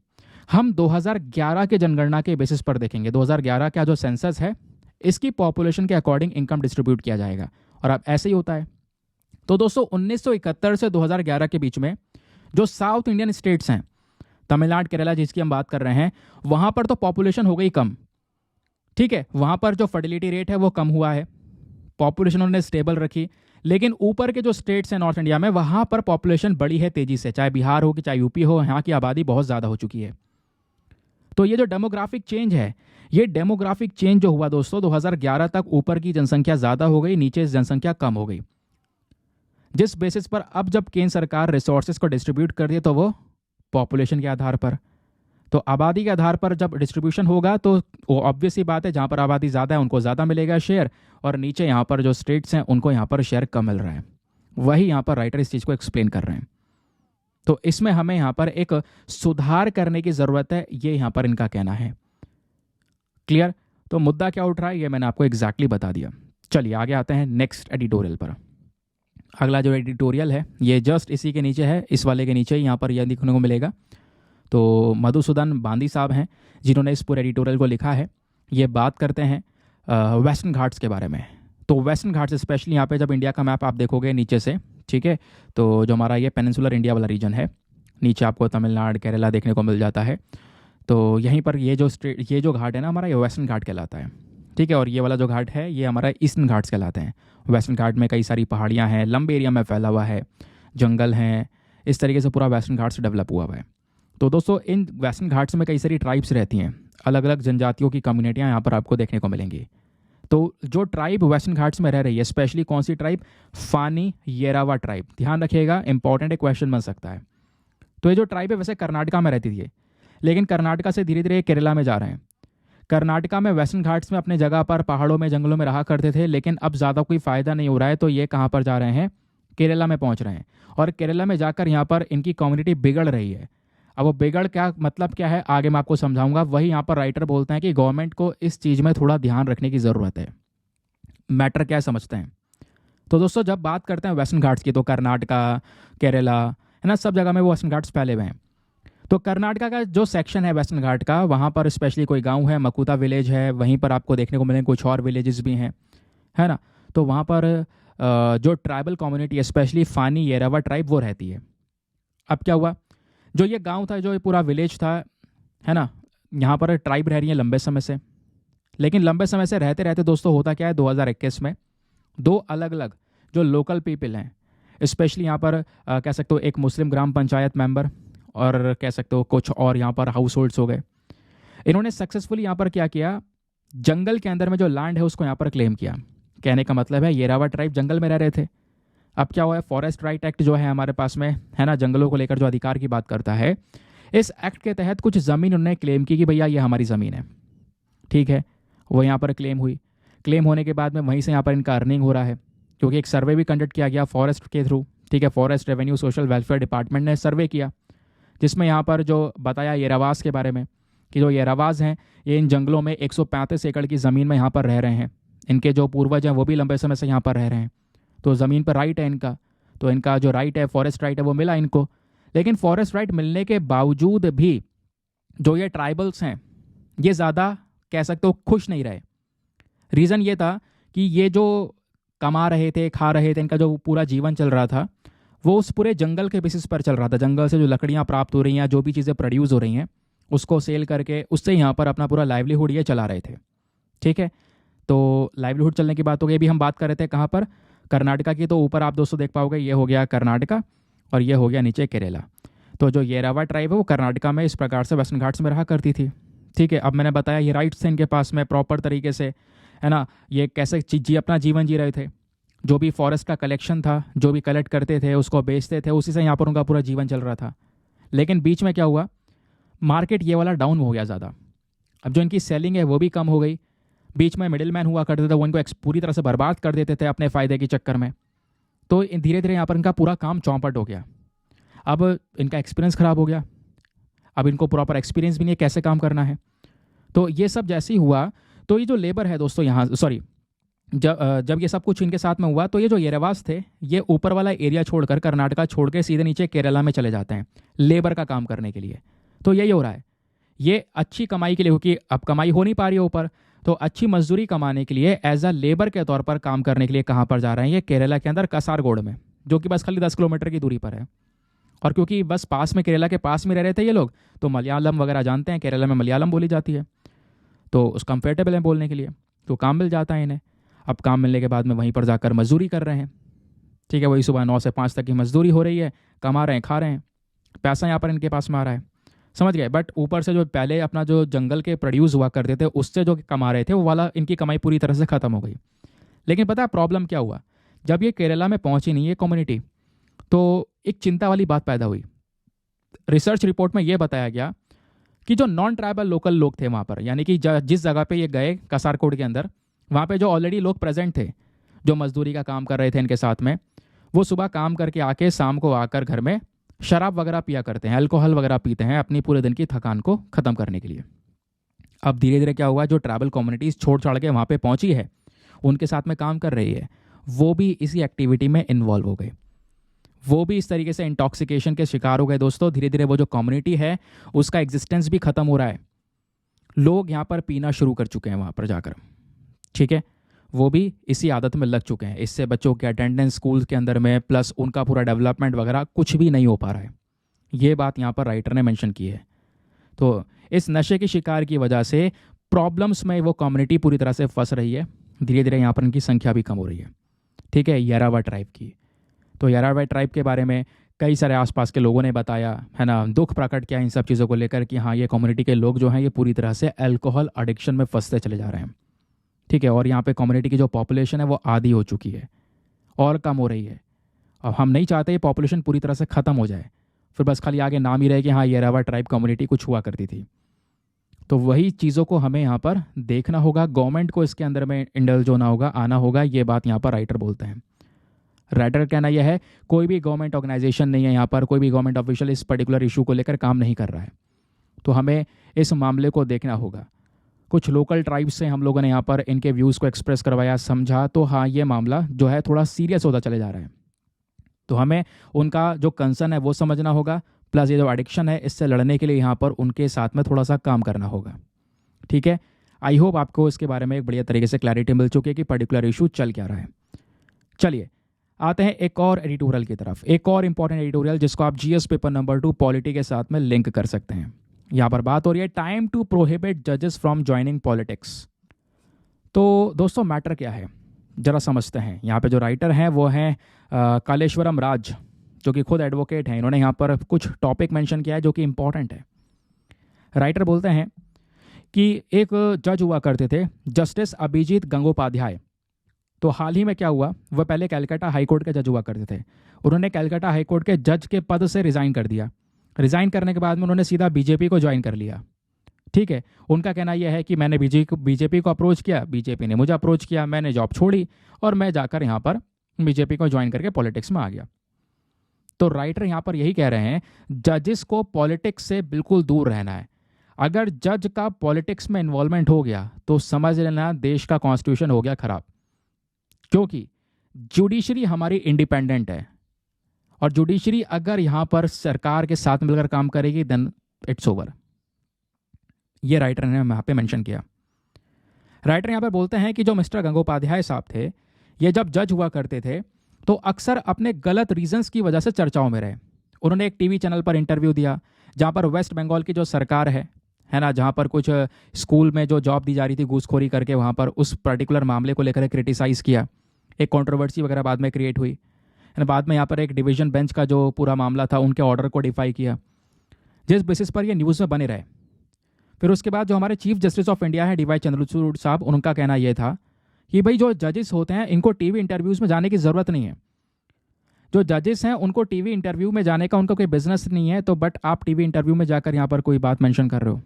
हम 2011 के जनगणना के बेसिस पर देखेंगे, 2011 का जो सेंसस है इसकी पॉपुलेशन के अकॉर्डिंग इनकम डिस्ट्रीब्यूट किया जाएगा। और अब ऐसे ही होता है। तो दोस्तों 1971 से 2011 के बीच में जो साउथ इंडियन स्टेट्स हैं, तमिलनाडु केरला जिसकी हम बात कर रहे हैं, वहाँ पर तो पॉपुलेशन हो गई कम, ठीक है, वहाँ पर जो फर्टिलिटी रेट है वो कम हुआ है, पॉपुलेशन उन्होंने स्टेबल रखी। लेकिन ऊपर के जो स्टेट्स हैं नॉर्थ इंडिया में, वहाँ पर पॉपुलेशन बढ़ी है तेज़ी से, चाहे बिहार हो कि चाहे यूपी हो, यहाँ की आबादी बहुत ज़्यादा हो चुकी है। तो ये जो डेमोग्राफिक चेंज है, ये डेमोग्राफिक चेंज जो हुआ दोस्तों 2011 तक ऊपर की जनसंख्या ज़्यादा हो गई, नीचे जनसंख्या कम हो गई, जिस बेसिस पर अब जब केंद्र सरकार रिसोर्सेज को डिस्ट्रीब्यूट कर दिए तो वो पॉपुलेशन के आधार पर, तो आबादी के आधार पर जब डिस्ट्रीब्यूशन होगा तो वो ऑब्वियस ही बात है, जहाँ पर आबादी ज़्यादा है उनको ज़्यादा मिलेगा शेयर, और नीचे यहाँ पर जो स्टेट्स हैं उनको यहाँ पर शेयर कम मिल रहा है। वही यहाँ पर राइटर इस चीज़ को एक्सप्लेन कर रहे हैं। तो इसमें हमें यहाँ पर एक सुधार करने की ज़रूरत है, ये यहाँ पर इनका कहना है। क्लियर? तो मुद्दा क्या उठ रहा है ये मैंने आपको एग्जैक्टली बता दिया। चलिए आगे आते हैं नेक्स्ट एडिटोरियल पर। अगला जो एडिटोरियल है ये जस्ट इसी के नीचे है, इस वाले के नीचे ही यहाँ पर यह देखने को मिलेगा। तो मधुसूदन बांदी साहब हैं जिन्होंने इस पूरे एडिटोरियल को लिखा है। ये बात करते हैं वेस्टर्न घाट्स के बारे में। तो वेस्टर्न घाट्स स्पेशली यहाँ पे जब इंडिया का मैप आप देखोगे नीचे से, ठीक है, तो जो हमारा ये पेनिनसुलर इंडिया वाला रीजन है, नीचे आपको तमिलनाडु केरला देखने को मिल जाता है। तो यहीं पर ये जो घाट है ना हमारा, ये वेस्टर्न घाट कहलाता है। ठीक है, और ये वाला जो घाट है ये हमारा ईस्टर्न घाट्स कहलाते हैं। वेस्टर्न घाट में कई सारी पहाड़ियाँ हैं, लंबे एरिया में फैला हुआ है, जंगल हैं, इस तरीके से पूरा वेस्टर्न घाट्स डेवलप हुआ हुआ है। तो दोस्तों इन वेस्टर्न घाट्स में कई सारी ट्राइब्स रहती हैं, अलग अलग जनजातियों की कम्युनिटियाँ यहाँ पर आपको देखने को मिलेंगी। तो जो ट्राइब वेस्टर्न घाट्स में रह रही है, स्पेशली कौन सी ट्राइब? फानी येरावा ट्राइब। ध्यान रखिएगा, इंपॉर्टेंट एक क्वेश्चन बन सकता है। तो ये जो ट्राइब है वैसे कर्नाटका में रहती थी, लेकिन कर्नाटका से धीरे धीरे केरला में जा रहे हैं। कर्नाटका में वेस्टर्न घाट्स में अपने जगह पर पहाड़ों में जंगलों में रहा करते थे, लेकिन अब ज़्यादा कोई फ़ायदा नहीं हो रहा है, तो ये कहाँ पर जा रहे हैं? केरला में पहुँच रहे हैं। और केरला में जाकर यहाँ पर इनकी कम्युनिटी बिगड़ रही है। अब वो बिगड़ क्या मतलब क्या है आगे मैं आपको समझाऊंगा। वही यहाँ पर राइटर बोलते हैं कि गवर्नमेंट को इस चीज़ में थोड़ा ध्यान रखने की ज़रूरत है। मैटर क्या समझते हैं? तो दोस्तों जब बात करते हैं वेस्टर्न घाट्स की, तो कर्नाटका, केरला है ना, सब जगह में वो वेस्टर्न घाट्स फैले हुए हैं। तो कर्नाटका का जो सेक्शन है वेस्टर्न घाट का, वहाँ पर स्पेशली कोई गांव है, मकुता विलेज है, वहीं पर आपको देखने को मिलेंगे कुछ और विलेजेस भी हैं, है ना। तो वहाँ पर जो ट्राइबल कम्युनिटी है, स्पेशली फानी येरावा ट्राइब, वो रहती है। अब क्या हुआ, जो ये गांव था, जो ये पूरा विलेज था, है ना, यहाँ पर ट्राइब रह रही है लंबे समय से। लेकिन लंबे समय से रहते रहते दोस्तों होता क्या है, 2021 में दो अलग अलग जो लोकल पीपल हैं, स्पेशली यहाँ पर कह सकते हो एक मुस्लिम ग्राम पंचायत मेंबर और कह सकते हो कुछ और यहाँ पर हाउस होल्ड्स हो गए, इन्होंने सक्सेसफुली यहाँ पर क्या किया, जंगल के अंदर में जो लैंड है उसको यहाँ पर क्लेम किया। कहने का मतलब है येरावा ट्राइब जंगल में रह रहे थे। अब क्या हुआ है, फॉरेस्ट राइट एक्ट जो है हमारे पास में, है ना, जंगलों को लेकर जो अधिकार की बात करता है, इस एक्ट के तहत कुछ ज़मीन उन्होंने क्लेम की कि भैया ये हमारी ज़मीन है। ठीक है, वो यहाँ पर क्लेम हुई। क्लेम होने के बाद में वहीं से यहाँ पर इनका अर्निंग हो रहा है, क्योंकि एक सर्वे भी कंडक्ट किया गया फॉरेस्ट के थ्रू। ठीक है, forest revenue social welfare department ने सर्वे किया, जिसमें यहाँ पर जो बताया येरावास के बारे में कि जो येरावास हैं ये इन जंगलों में 135 एकड़ की ज़मीन में यहाँ पर रह रहे हैं। इनके जो पूर्वज हैं वो भी लंबे समय से यहाँ पर रह रहे हैं, तो ज़मीन पर राइट है इनका। तो इनका जो राइट है, फॉरेस्ट राइट है, वो मिला इनको। लेकिन फॉरेस्ट राइट मिलने के बावजूद भी जो ये ट्राइबल्स हैं ये ज़्यादा कह सकते हो खुश नहीं रहे। रीज़न ये था कि ये जो कमा रहे थे, खा रहे थे, इनका जो पूरा जीवन चल रहा था वो उस पूरे जंगल के बेसिस पर चल रहा था। जंगल से जो लकड़ियाँ प्राप्त हो रही हैं, जो भी चीज़ें प्रोड्यूस हो रही हैं, उसको सेल करके उससे यहाँ पर अपना पूरा लाइवलीहुड ये चला रहे थे। ठीक है, तो लाइवलीहुड चलने की बात हो गई। अभी हम बात कर रहे थे कहाँ पर, कर्नाटका की। तो ऊपर आप दोस्तों देख पाओगे ये हो गया कर्नाटका और ये हो गया नीचे केरला। तो जो येरावा ट्राइब है वो कर्नाटका में इस प्रकार से वेस्टर्न घाट्स में रहा करती थी। ठीक है, अब मैंने बताया ये राइट्स थे इनके पास में प्रॉपर तरीके से, है ना, ये कैसे अपना जीवन जी रहे थे। जो भी फॉरेस्ट का कलेक्शन था, जो भी कलेक्ट करते थे उसको बेचते थे, उसी से यहाँ पर उनका पूरा जीवन चल रहा था। लेकिन बीच में क्या हुआ, मार्केट ये वाला डाउन हो गया ज़्यादा। अब जो इनकी सेलिंग है वो भी कम हो गई। बीच में मिडिल मैन हुआ करते थे, वो इनको पूरी तरह से बर्बाद कर देते थे अपने फ़ायदे के चक्कर में। तो धीरे धीरे यहाँ पर इनका पूरा काम चौपट हो गया। अब इनका एक्सपीरियंस ख़राब हो गया, अब इनको प्रॉपर एक्सपीरियंस भी नहीं है कैसे काम करना है। तो ये सब जैसे ही हुआ, तो ये जो लेबर है दोस्तों यहाँ, सॉरी, जब ये सब कुछ इनके साथ में हुआ, तो ये जो येरावास थे ये ऊपर वाला एरिया छोड़कर, कर्नाटका छोड़ के सीधे नीचे केरला में चले जाते हैं लेबर का काम करने के लिए। तो यही हो रहा है, ये अच्छी कमाई के लिए, क्योंकि अब कमाई हो नहीं पा रही है ऊपर, तो अच्छी मजदूरी कमाने के लिए एज अ लेबर के तौर पर काम करने के लिए कहाँ पर जा रहे हैं, ये केरला के अंदर कसारगोड में, जो कि बस खाली 10 किलोमीटर की दूरी पर है। और क्योंकि बस पास में, केरला के पास में रह रहे थे ये लोग, तो मलयालम वगैरह जानते हैं, केरला में मलयालम बोली जाती है, तो उस कंफर्टेबल है बोलने के लिए, तो काम मिल जाता है इन्हें। अब काम मिलने के बाद में वहीं पर जाकर मजदूरी कर रहे हैं। ठीक है, वही सुबह 9 से 5 तक की मजदूरी हो रही है, कमा रहे हैं, खा रहे हैं, पैसा यहाँ पर इनके पास में आ रहा है, समझ गए। बट ऊपर से जो पहले अपना जो जंगल के प्रोड्यूस हुआ करते थे उससे जो कमा रहे थे वो वाला इनकी कमाई पूरी तरह से ख़त्म हो गई। लेकिन पता है प्रॉब्लम क्या हुआ, जब ये केरला में पहुंची नहीं ये कम्युनिटी, तो एक चिंता वाली बात पैदा हुई। रिसर्च रिपोर्ट में ये बताया गया कि जो नॉन ट्राइबल लोकल लोग थे वहाँ पर, यानी कि जिस जगह पे ये गए कसारकोड के अंदर, वहाँ पे जो ऑलरेडी लोग प्रेजेंट थे, जो मजदूरी का काम कर रहे थे इनके साथ में, वो सुबह काम करके आके शाम को आकर घर में शराब वगैरह पिया करते हैं, अल्कोहल वगैरह पीते हैं अपनी पूरे दिन की थकान को ख़त्म करने के लिए। अब धीरे धीरे क्या हुआ, जो ट्राइबल कम्युनिटीज़ छोड़ छाड़ के वहाँ पे पहुँची है, उनके साथ में काम कर रही है, वो भी इसी एक्टिविटी में इन्वॉल्व हो गए, वो भी इस तरीके से इंटॉक्सिकेशन के शिकार हो गए। दोस्तों धीरे धीरे वो जो कम्युनिटी है उसका एग्जिस्टेंस भी ख़त्म हो रहा है, लोग यहाँ पर पीना शुरू कर चुके हैं वहाँ पर जाकर। ठीक है, वो भी इसी आदत में लग चुके हैं। इससे बच्चों के अटेंडेंस स्कूल के अंदर में प्लस उनका पूरा डेवलपमेंट वगैरह कुछ भी नहीं हो पा रहा है। ये बात यहाँ पर राइटर ने मेंशन की है। तो इस नशे की शिकार की वजह से प्रॉब्लम्स में वो कम्युनिटी पूरी तरह से फंस रही है। धीरे धीरे यहाँ पर इनकी संख्या भी कम हो रही है। ठीक है, यारावा ट्राइब की। तो यारावा ट्राइब के बारे में कई सारे आसपास के लोगों ने बताया है ना, दुख प्रकट किया इन सब चीज़ों को लेकर कि हाँ, ये कम्युनिटी के लोग जो हैं ये पूरी तरह से अल्कोहल एडिक्शन में फंसते चले जा रहे हैं। ठीक है, और यहाँ पे कम्युनिटी की जो पॉपुलेशन है वो आधी हो चुकी है और कम हो रही है। अब हम नहीं चाहते ये पॉपुलेशन पूरी तरह से ख़त्म हो जाए, फिर बस खाली आगे नाम ही रहे कि हाँ, यारावा ट्राइब कम्युनिटी कुछ हुआ करती थी। तो वही चीज़ों को हमें यहाँ पर देखना होगा, गवर्नमेंट को इसके अंदर में इंडल्ज होना होगा, आना होगा। ये बात यहाँ पर राइटर बोलते हैं। राइटर का कहना यह है कोई भी गवर्नमेंट ऑर्गेनाइजेशन नहीं है यहाँ पर, कोई भी गवर्नमेंट ऑफिशियल इस पर्टिकुलर इशू को लेकर काम नहीं कर रहा है। तो हमें इस मामले को देखना होगा। कुछ लोकल ट्राइब्स से हम लोगों ने यहाँ पर इनके व्यूज़ को एक्सप्रेस करवाया, समझा, तो हाँ, ये मामला जो है थोड़ा सीरियस होता चले जा रहा है। तो हमें उनका जो कंसर्न है वो समझना होगा, प्लस ये जो एडिक्शन है इससे लड़ने के लिए यहाँ पर उनके साथ में थोड़ा सा काम करना होगा। ठीक है, आई होप आपको इसके बारे में एक बढ़िया तरीके से क्लैरिटी मिल चुकी है कि पर्टिकुलर इशू चल क्या रहा है। चलिए आते हैं एक और एडिटोरियल की तरफ, एक और इंपॉर्टेंट एडिटोरियल जिसको आप जीएस पेपर नंबर 2 पॉलिटी के साथ में लिंक कर सकते हैं। यहाँ पर बात हो रही है टाइम टू प्रोहिबिट जजेस फ्रॉम ज्वाइनिंग पॉलिटिक्स। तो दोस्तों मैटर क्या है जरा समझते हैं। यहाँ पे जो राइटर हैं वो हैं कालेश्वरम राज, जो कि खुद एडवोकेट हैं। इन्होंने यहाँ पर कुछ टॉपिक मेंशन किया है जो कि इम्पॉर्टेंट है। राइटर बोलते हैं कि एक जज हुआ करते थे जस्टिस अभिजीत गंगोपाध्याय। तो हाल ही में क्या हुआ, वह पहले कलकत्ता हाईकोर्ट के जज हुआ करते थे। उन्होंने कलकत्ता हाईकोर्ट के जज के पद से रिज़ाइन कर दिया। रिज़ाइन करने के बाद में उन्होंने सीधा बीजेपी को ज्वाइन कर लिया। ठीक है, उनका कहना यह है कि मैंने बीजेपी को अप्रोच किया, बीजेपी ने मुझे अप्रोच किया, मैंने जॉब छोड़ी और मैं जाकर यहाँ पर बीजेपी को ज्वाइन करके पॉलिटिक्स में आ गया। तो राइटर यहाँ पर यही कह रहे हैं जजेस को पॉलिटिक्स से बिल्कुल दूर रहना है। अगर जज का पॉलिटिक्स में इन्वॉल्वमेंट हो गया तो समझ लेना देश का कॉन्स्टिट्यूशन हो गया खराब, क्योंकि जुडिशरी हमारी इंडिपेंडेंट है और जुडिशरी अगर यहाँ पर सरकार के साथ मिलकर काम करेगी देन इट्स ओवर। ये राइटर ने यहाँ पे मेंशन किया। राइटर यहाँ पर बोलते हैं कि जो मिस्टर गंगोपाध्याय साहब थे, ये जब जज हुआ करते थे तो अक्सर अपने गलत रीजंस की वजह से चर्चाओं में रहे। उन्होंने एक टीवी चैनल पर इंटरव्यू दिया जहाँ पर वेस्ट बंगाल की जो सरकार है ना, जहाँ पर कुछ स्कूल में जो जॉब दी जा रही थी घूसखोरी करके, वहाँ पर उस पर्टिकुलर मामले को लेकर क्रिटिसाइज़ किया। एक कंट्रोवर्सी वगैरह बाद में क्रिएट हुई। बाद में यहाँ पर एक डिवीजन बेंच का जो पूरा मामला था उनके ऑर्डर को डिफाई किया, जिस बेसिस पर ये न्यूज़ में बने रहे। फिर उसके बाद जो हमारे चीफ जस्टिस ऑफ इंडिया है डीवाई चंद्रचूड़ साहब, उनका कहना यह था कि भाई जो जजेस होते हैं इनको टीवी इंटरव्यूज़ में जाने की ज़रूरत नहीं है। जो जजेस हैं उनको टीवी इंटरव्यू में जाने का उनका कोई बिजनेस नहीं है, तो बट आप टीवी इंटरव्यू में जाकर यहाँ पर कोई बात मेंशन कर रहे हो।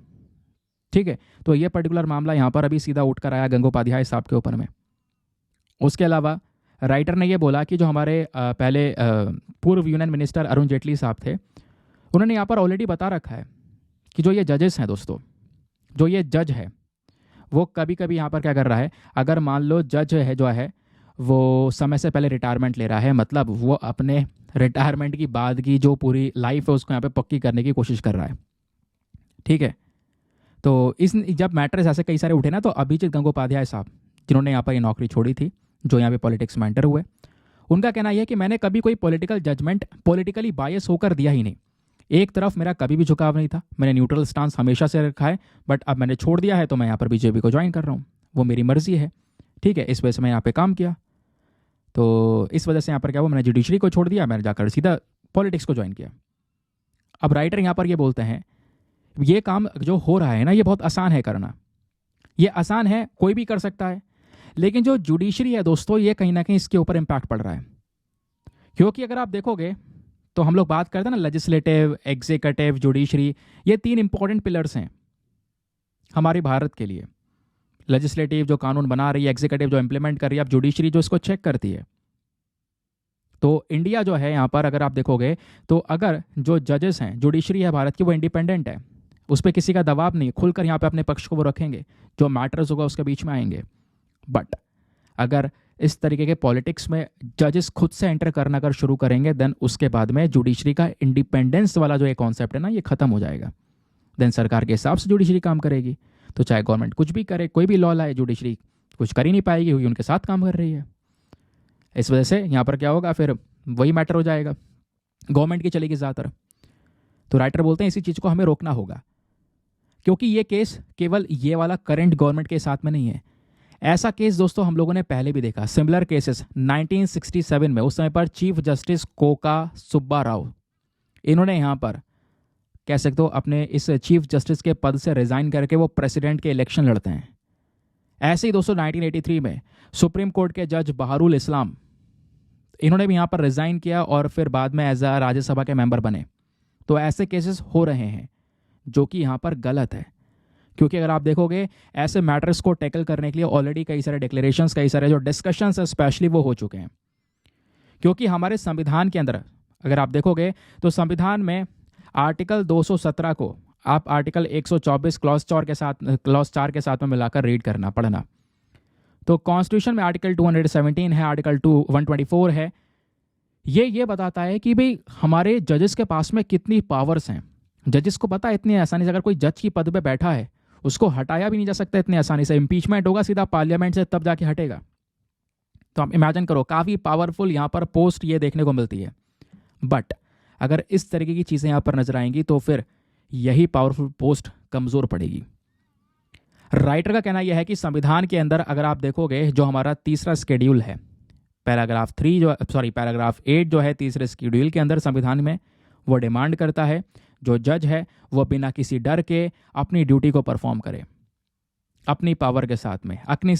ठीक है, तो ये पर्टिकुलर मामला यहाँ पर अभी सीधा उठकर आया गंगोपाध्याय साहब के ऊपर में। उसके अलावा राइटर ने ये बोला कि जो हमारे पहले पूर्व यूनियन मिनिस्टर अरुण जेटली साहब थे, उन्होंने यहाँ पर ऑलरेडी बता रखा है कि जो ये जजेस हैं दोस्तों, जो ये जज है वो कभी कभी यहाँ पर क्या कर रहा है, अगर मान लो जज है जो है वो समय से पहले रिटायरमेंट ले रहा है, मतलब वो अपने रिटायरमेंट की बाद की जो पूरी लाइफ है उसको यहाँ पे पक्की करने की कोशिश कर रहा है। ठीक है, तो इस जब मैटर्स ऐसे कई सारे उठे ना, तो अभिजीत गंगोपाध्याय साहब जिन्होंने यहाँ पर ये नौकरी छोड़ी थी, जो यहाँ पे पॉलिटिक्स में एंटर हुए, उनका कहना यह है कि मैंने कभी कोई पॉलिटिकल जजमेंट पॉलिटिकली बायस होकर दिया ही नहीं। एक तरफ मेरा कभी भी झुकाव नहीं था, मैंने न्यूट्रल स्टांस हमेशा से रखा है, बट अब मैंने छोड़ दिया है तो मैं यहाँ पर बीजेपी को ज्वाइन कर रहा हूँ, वो मेरी मर्जी है। ठीक है, इस वजह से मैं यहाँ पे काम किया, तो इस वजह से यहाँ पर क्या हुआ, मैंने जुडिशरी को छोड़ दिया, मैंने जाकर सीधा पॉलिटिक्स को ज्वाइन किया। अब राइटर यहाँ पर ये बोलते हैं ये काम जो हो रहा है ना, ये बहुत आसान है करना, ये आसान है, कोई भी कर सकता है, लेकिन जो जुडिशरी है दोस्तों, ये कहीं ना कहीं इसके ऊपर इम्पैक्ट पड़ रहा है। क्योंकि अगर आप देखोगे तो हम लोग बात करते हैं ना लेजिस्लेटिव, एग्जीक्यूटिव, जुडिशरी, ये 3 इंपॉर्टेंट पिलर्स हैं हमारे भारत के लिए। लेजिस्लेटिव जो कानून बना रही है, एग्जीक्यूटिव जो इंप्लीमेंट कर रही है, अब जुडिशरी जो इसको चेक करती है। तो इंडिया जो है यहाँ पर अगर आप देखोगे तो अगर जो जजेस हैं, जुडिशरी है भारत की, वो इंडिपेंडेंट है, उस पर किसी का दबाव नहीं, खुलकर यहाँ पे अपने पक्ष को वो रखेंगे, जो मैटर्स होगा उसके बीच में आएंगे। बट अगर इस तरीके के पॉलिटिक्स में जजेस खुद से एंटर करना अगर शुरू करेंगे, देन उसके बाद में जुडिशरी का इंडिपेंडेंस वाला जो ये कॉन्सेप्ट है ना, ये खत्म हो जाएगा। देन सरकार के हिसाब से जुडिशरी काम करेगी, तो चाहे गवर्नमेंट कुछ भी करे, कोई भी लॉ लाए, जुडिशरी कुछ कर ही नहीं पाएगी, क्योंकि उनके साथ काम कर रही है। इस वजह से यहाँ पर क्या होगा, फिर वही मैटर हो जाएगा, गवर्नमेंट की चलेगी ज़्यादातर। तो राइटर बोलते हैं इसी चीज़ को हमें रोकना होगा क्योंकि ये केस केवल ये वाला करंट गवर्नमेंट के साथ में नहीं है। ऐसा केस दोस्तों हम लोगों ने पहले भी देखा, सिमिलर केसेस 1967 में। उस समय पर chief justice Coca Subba Rao, इन्होंने यहाँ पर कह सकते हो अपने इस चीफ जस्टिस के पद से रिजाइन करके वो प्रेसिडेंट के इलेक्शन लड़ते हैं। ऐसे ही दोस्तों 1983 में सुप्रीम कोर्ट के जज बहारुल इस्लाम, इन्होंने भी यहाँ पर रिजाइन किया और फिर बाद में एज अ राज्यसभा के मेंबर बने। तो ऐसे केसेस हो रहे हैं जो कि यहाँ पर गलत है, क्योंकि अगर आप देखोगे ऐसे मैटर्स को टैकल करने के लिए ऑलरेडी कई सारे डिक्लेरेशंस, कई सारे जो डिस्कशंस है स्पेशली वो हो चुके हैं। क्योंकि हमारे संविधान के अंदर अगर आप देखोगे तो संविधान में आर्टिकल 217 को आप आर्टिकल 124 क्लॉज 4 के साथ में मिलाकर रीड करना, पढ़ना। तो कॉन्स्टिट्यूशन में आर्टिकल 217 है, आर्टिकल 124 है। ये बताता है कि भाई हमारे जजेस के पास में कितनी पावर्स हैं। जजेस को पता है इतनी आसानी से अगर कोई जज की पद पे बैठा है उसको हटाया भी नहीं जा सकता इतनी आसानी से। इम्पीचमेंट होगा सीधा पार्लियामेंट से, तब जाके हटेगा। तो आप इमेजिन करो, काफ़ी पावरफुल यहाँ पर पोस्ट ये देखने को मिलती है। बट अगर इस तरीके की चीज़ें यहाँ पर नजर आएंगी तो फिर यही पावरफुल पोस्ट कमज़ोर पड़ेगी। राइटर का कहना यह है कि संविधान के अंदर अगर आप देखोगे जो हमारा तीसरा शेड्यूल है, पैराग्राफ 8 जो है तीसरे शेड्यूल के अंदर संविधान में, वो डिमांड करता है जो जज है वो बिना किसी डर के अपनी ड्यूटी को परफॉर्म करे, अपनी पावर के साथ में,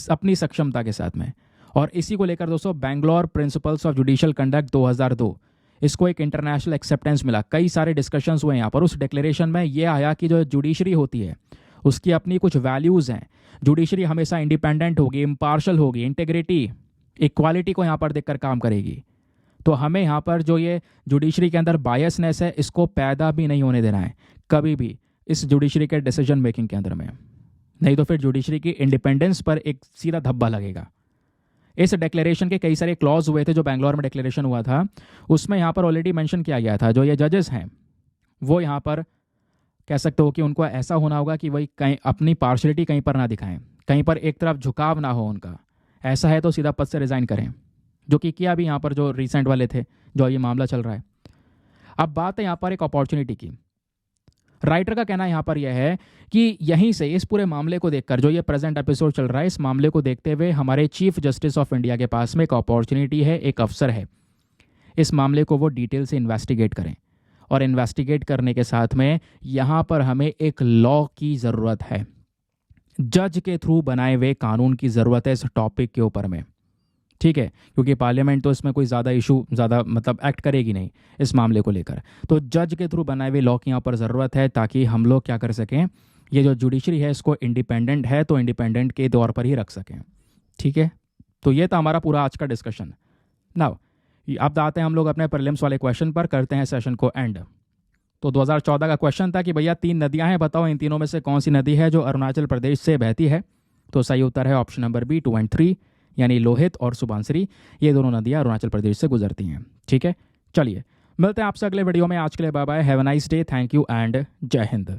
अपनी सक्षमता के साथ में। और इसी को लेकर दोस्तों Bangalore principles of judicial conduct 2002, इसको एक इंटरनेशनल एक्सेप्टेंस मिला। कई सारे डिस्कशंस हुए यहाँ पर। उस डिक्लेरेशन में ये आया कि जो जुडिशरी होती है उसकी अपनी कुछ वैल्यूज़ हैं। जुडिशरी हमेशा इंडिपेंडेंट होगी, इम्पार्शल होगी, इंटेग्रिटी, इक्वालिटी को यहाँ पर देखकर काम करेगी। तो हमें यहाँ पर जो ये जुडिशरी के अंदर बायसनेस है इसको पैदा भी नहीं होने देना है कभी भी इस जुडिशरी के डिसीजन मेकिंग के अंदर में, नहीं तो फिर जुडिशरी की इंडिपेंडेंस पर एक सीधा धब्बा लगेगा। इस डिक्लेरेशन के कई सारे क्लॉज हुए थे जो बैंगलोर में डिक्लेरेशन हुआ था, उसमें यहाँ पर ऑलरेडी मेंशन किया गया था जो ये जजेस हैं वो यहाँ पर कह सकते हो कि उनको ऐसा होना होगा कि वही कहीं अपनी पार्शलिटी कहीं पर ना दिखाएं, कहीं पर एक तरफ झुकाव ना हो उनका। ऐसा है तो सीधा पद से रिजाइन करें, जो कि किया भी यहाँ पर जो रिसेंट वाले थे जो ये मामला चल रहा है। अब बात है यहाँ पर एक अपॉर्चुनिटी की। राइटर का कहना यहाँ पर यह है कि यहीं से इस पूरे मामले को देखकर जो ये प्रेजेंट एपिसोड चल रहा है, इस मामले को देखते हुए हमारे चीफ जस्टिस ऑफ इंडिया के पास में एक अपॉर्चुनिटी है, एक अवसर है। इस मामले को वो डिटेल से इन्वेस्टिगेट करें और इन्वेस्टिगेट करने के साथ में यहाँ पर हमें एक लॉ की ज़रूरत है, जज के थ्रू बनाए हुए कानून की ज़रूरत है इस टॉपिक के ऊपर में। ठीक है, क्योंकि पार्लियामेंट तो इसमें कोई ज़्यादा एक्ट करेगी नहीं इस मामले को लेकर। तो जज के थ्रू बनाए हुए लॉ की यहाँ पर ज़रूरत है ताकि हम लोग क्या कर सकें, ये जो जुडिशरी है इसको इंडिपेंडेंट है तो इंडिपेंडेंट के तौर पर ही रख सकें। ठीक है, तो ये था हमारा पूरा आज का डिस्कशन। नाउ अब आते हैं हम लोग अपने प्रीलिम्स वाले क्वेश्चन पर, करते हैं सेशन को एंड। तो 2014 का क्वेश्चन था कि भैया 3 नदियाँ हैं, बताओ इन तीनों में से कौन सी नदी है जो अरुणाचल प्रदेश से बहती है। तो सही उत्तर है ऑप्शन नंबर बी 2 और 3, यानी लोहित और सुबनसिरी। ये दोनों नदियाँ अरुणाचल प्रदेश से गुजरती हैं। ठीक है, चलिए मिलते हैं आपसे अगले वीडियो में। आज के लिए bye bye, have a nice day, thank you and जय हिंद।